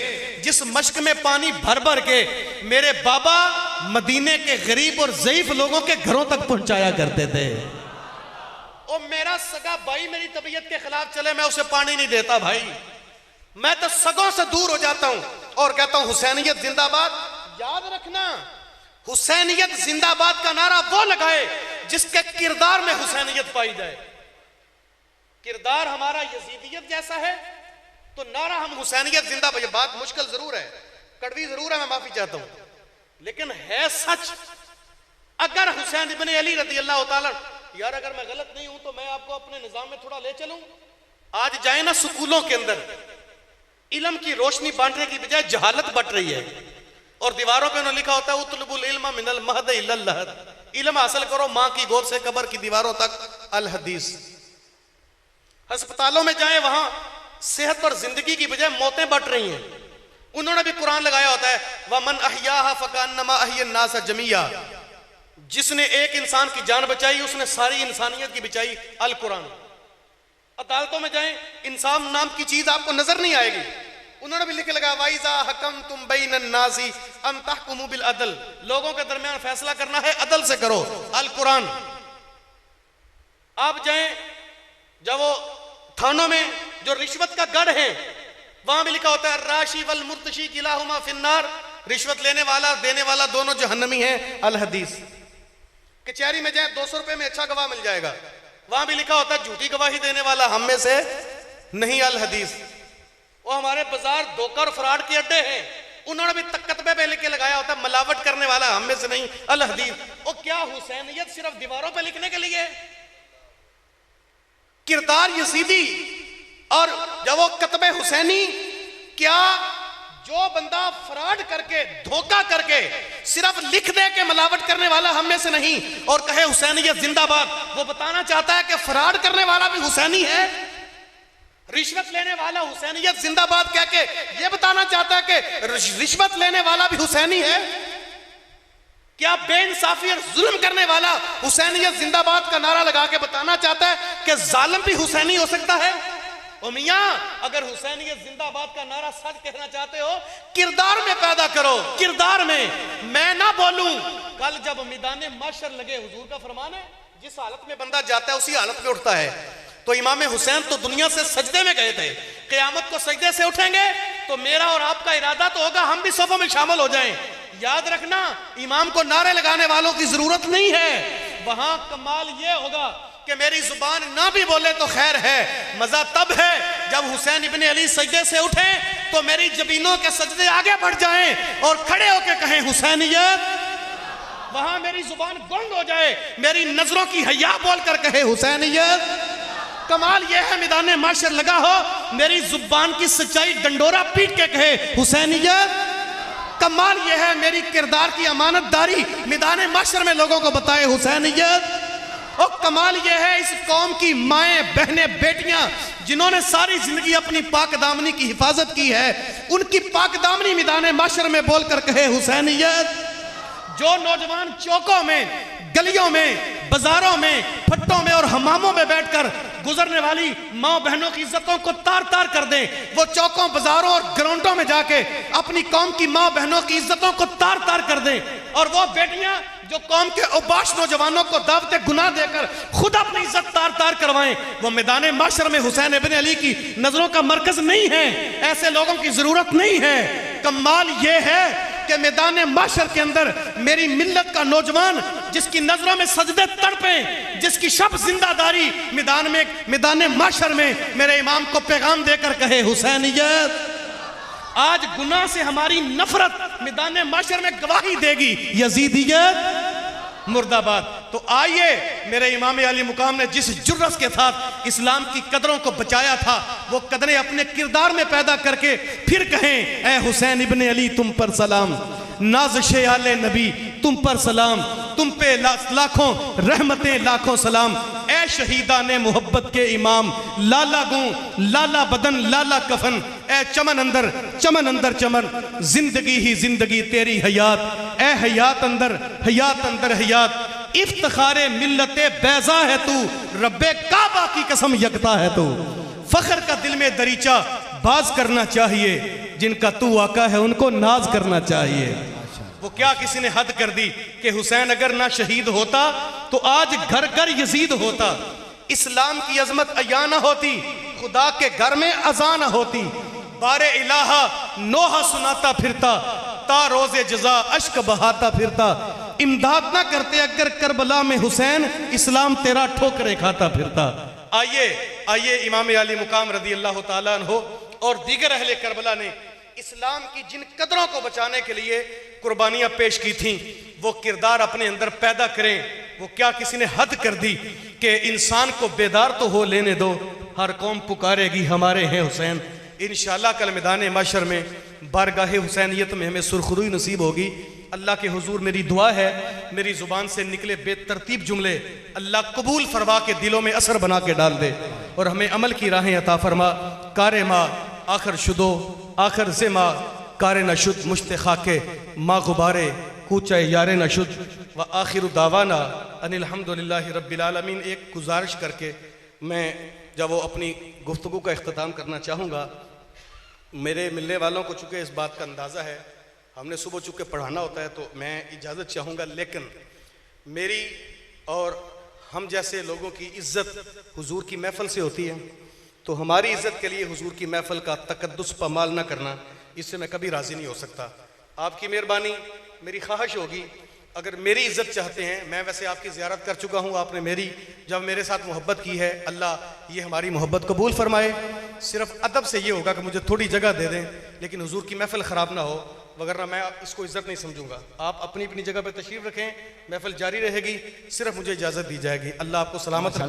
जिस मश्क में पानी भर भर के मेरे बाबा मदीने के गरीब और ज़ईफ लोगों के घरों तक पहुंचाया करते थे। और मेरा सगा भाई मेरी तबीयत के खिलाफ चले, मैं उसे पानी नहीं देता भाई, मैं तो सगों से दूर हो जाता हूं और कहता हूं हुसैनियत जिंदाबाद। याद रखना, हुसैनियत जिंदाबाद का नारा वो लगाए जिसके किरदार में हुसैनियत पाई जाए। किरदार हमारा यजीदियत जैसा है तो नारा हम हुसैनियत जिंदाबाद। ये बात मुश्किल जरूर है, कड़वी जरूर है, मैं माफी चाहता हूं, लेकिन है सच। अगर हुसैन इब्न अली रज़ियल्लाहु ताला, यार अगर मैं गलत नहीं हूं तो मैं आपको अपने निजाम में थोड़ा ले चलूं। आज जाए ना स्कूलों के अंदर, इल्म की रोशनी बांटने की बजाय जहालत बट रही है, और दीवारों पे उन्होंने लिखा होता है, उतलबुल इल्म मिनल महद इलल लहद, इल्म हासिल करो माँ की गोद से कब्र की दीवारों तक। अल हदीस। अस्पतालों में जाएं, वहां सेहत और जिंदगी की बजाय मौतें बट रही हैं। उन्होंने भी कुरान लगाया होता है, वमन अहयाहा फकान्नमा अहयन नास जमिया। जिसने एक इंसान की जान बचाई उसने सारी इंसानियत की बचाई। अल कुरान। अदालतों में जाएं, इंसाफ नाम की चीज आपको नजर नहीं आएगी। उन्होंने भी लिख लगा वाइजा हकम तुम बैनन नासी अन तहकुमु बिल अदल। लोगों के दरमियान फैसला करना है अदल से करो। अल कुरान। आप जाएं, जब वो थानों में जो रिश्वत का गढ़ है वहां भी लिखा होता है राशि वल मुर्तशी किलाहुमा फिन्नार। रिश्वत लेने वाला देने वाला दोनों जहन्नमी हैं। अल हदीस। कचहरी में जाए 200 रुपए में अच्छा गवाह मिल जाएगा, वहां भी लिखा होता है झूठी गवाही देने वाला हम में से नहीं। अल हदीस। वो हमारे बाजार धोखा और फ्रॉड के अड्डे हैं, उन्होंने भी कतबे पे लिख के लगाया होता है मिलावट करने वाला हम में से नहीं। अल हदीस। वो क्या हुसैनियत सिर्फ दीवारों पे लिखने के लिए? किरदार यजीदी और जब वो कतबे हुसैनी, क्या जो बंदा फ्रॉड करके धोखा करके सिर्फ लिख दे के मिलावट करने वाला हम में से नहीं और कहे हुसैनियत जिंदाबाद, वो बताना चाहता है कि फ्रॉड करने वाला भी हुसैनी है? रिश्वत लेने वाला हुसैनियत जिंदाबाद कह के ये बताना चाहता है कि रिश्वत लेने वाला भी हुसैनी है? क्या बेइंसाफी और जुल्म करने वाला हुसैनियत जिंदाबाद का नारा लगा के बताना चाहता है कि जालिम भी हुसैनी हो सकता है? ओ मियां, अगर हुसैनियत जिंदाबाद का नारा सच कहना चाहते हो, किरदार में पैदा करो। किरदार में मैं ना बोलूं। कल जब मैदान माशर लगे, हुजूर का फरमान है जिस हालत में बंदा जाता है उसी हालत में उठता है। तो इमाम हुसैन तो दुनिया से सजदे में गए थे, क़यामत को सजदे से उठेंगे तो मेरा और आपका इरादा तो होगा हम भी सफों में शामिल हो जाएं। याद रखना, इमाम को नारे लगाने वालों की जरूरत नहीं है। वहां कमाल यह होगा कि मेरी जुबान ना भी बोले तो खैर है, मजा तब है जब हुसैन इब्ने अली सजदे से उठे तो मेरी जबीनों के सजदे आगे बढ़ जाएं और खड़े होकर कहें हुसैनियत। वहां मेरी जुबान गुंग हो जाए, मेरी नजरों की हया बोलकर कहे हुसैनियत। कमाल यह है मैदान माशर लगा हो, मेरी जुबान की सच्चाई डंडोरा पीट के कहे हुसैनियत। कमाल यह है मेरी किरदार की अमानतदारी मैदान माशर में लोगों को बताए हुसैनियत। और कमाल यह है इस कौम की माएं बहनें बेटियां जिन्होंने सारी जिंदगी अपनी पाक दामनी की हिफाजत की है, उनकी पाक दामनी मैदान माशर में बोलकर कहे हुसैनियत। जो नौजवान चौकों में, गलियों में, बाजारों में, फट्टों में और हमामों में बैठकर गुजरने वाली माँ बहनों की इज्जतों को तार तार कर दें, वो चौकों, बाजारों और ग्राउंडों में जाके अपनी कौम की माँ बहनों की इज्जतों को तार तार कर दें। और वो बेटियां जो कौम के उबाश नौजवानों को दावते गुनाह देकर खुद अपनी इज्जत तार तार करवाएं, वो मैदान माशर में हुसैन इब्ने अली की नजरों का मरकज नहीं है। ऐसे लोगों की जरूरत नहीं है। कमाल ये है कि मैदान माशर के अंदर मेरी मिल्लत का नौजवान जिसकी नजरों में सजदे तड़पे, जिसकी शब जिंदादारी मैदान माशर में मेरे इमाम को पैगाम देकर कहे हुसैनियत। आज गुनाह से हमारी नफरत मैदान माशर में गवाही देगी यजीदियत मुर्दाबाद। तो आइए, मेरे इमाम अली मुकाम ने जिस जुर्रत के साथ इस्लाम की कदरों को बचाया था, वो कदरें अपने किरदार में पैदा करके फिर कहें, ए हुसैन इब्ने अली तुम पर सलाम, नाज़िशे आले नबी तुम पर सलाम, तुम पे लाखों रहमतें लाखों सलाम। ए शहीदाने मोहब्बत के इमाम, लाला गूं लाला बदन लाला कफन, ए चमन अंदर चमन, जिंदगी ही जिंदगी तेरी हयात, ए हयात अंदर हयात, इफ्तिखारे मिल्लते बैजा है तू, रब्बे काबा की कसम यकता है तू। फख्र का दिल में दरीचा बाज करना चाहिए, जिनका तू आका है उनको नाज करना चाहिए। वो क्या किसी ने हद कर दी कि हुसैन अगर ना शहीद होता तो आज घर घर यजीद होता, इस्लाम की अजमत अया न होती, खुदा के घर में अज़ान होती, बारे इलाहा नोहा सुनाता फिरता, ता रोजे जजा अश्क बहाता फिरता, इमदाद ना करते अगर करबला में हुसैन, इस्लाम तेरा ठोकरे खाता फिरता। आइए इमाम अली मुकाम रदी अल्लाह ताला अन्हो और दीगर अहले करबला ने इस्लाम की जिन कदरों को बचाने के लिए कुर्बानियां पेश की थीं, वो किरदार अपने अंदर पैदा करें। वो क्या किसी ने हद कर दी कि इंसान को बेदार तो हो लेने दो, हर कौम पुकारेगी हमारे हैं हुसैन। इंशाअल्लाह कल मैदान माशर में बारगाह हुसैनियत में हमें सुरखरुई नसीब होगी। अल्लाह के हुजूर मेरी दुआ है, मेरी ज़ुबान से निकले बेतरतीब जुमले अल्लाह कबूल फरमा के दिलों में असर बना के डाल दे और हमें अमल की राहें अता फरमा। कारे माँ आखिर शुदो आखिर से माँ कारे नशुद मुश्त खाके माँ गुबारे कूचा यारे नशुद व आखिर दावाना अनिल हम्दुलिल्लाहि रब्बिल आलमीन। एक गुजारिश करके मैं जब वो अपनी गुफ्तगू का इख्तिताम करना चाहूँगा। मेरे मिलने वालों को चूँकि इस बात का अंदाज़ा है, हमने सुबह चूँकि पढ़ाना होता है, तो मैं इजाज़त चाहूँगा, लेकिन मेरी और हम जैसे लोगों की इज़्ज़त हुजूर की महफ़िल से होती है, तो हमारी इज़्ज़त के लिए हुजूर की महफ़िल का तकद्दुस पामाल ना करना, इससे मैं कभी राज़ी नहीं हो सकता। आपकी मेहरबानी, मेरी ख्वाहिश होगी, अगर मेरी इज़्ज़त चाहते हैं, मैं वैसे आपकी ज़ियारत कर चुका हूँ, आपने मेरी जब मेरे साथ मोहब्बत की है, अल्लाह ये हमारी मोहब्बत कबूल फरमाए। सिर्फ अदब से ये होगा कि मुझे थोड़ी जगह दे दें, लेकिन हुजूर की महफ़िल ख़राब ना हो, वगरना मैं इसको इज़्ज़त नहीं समझूंगा। आप अपनी अपनी जगह पर तशरीफ़ रखें, महफ़िल जारी रहेगी, सिर्फ मुझे इजाज़त दी जाएगी। अल्लाह आपको सलामत रखे।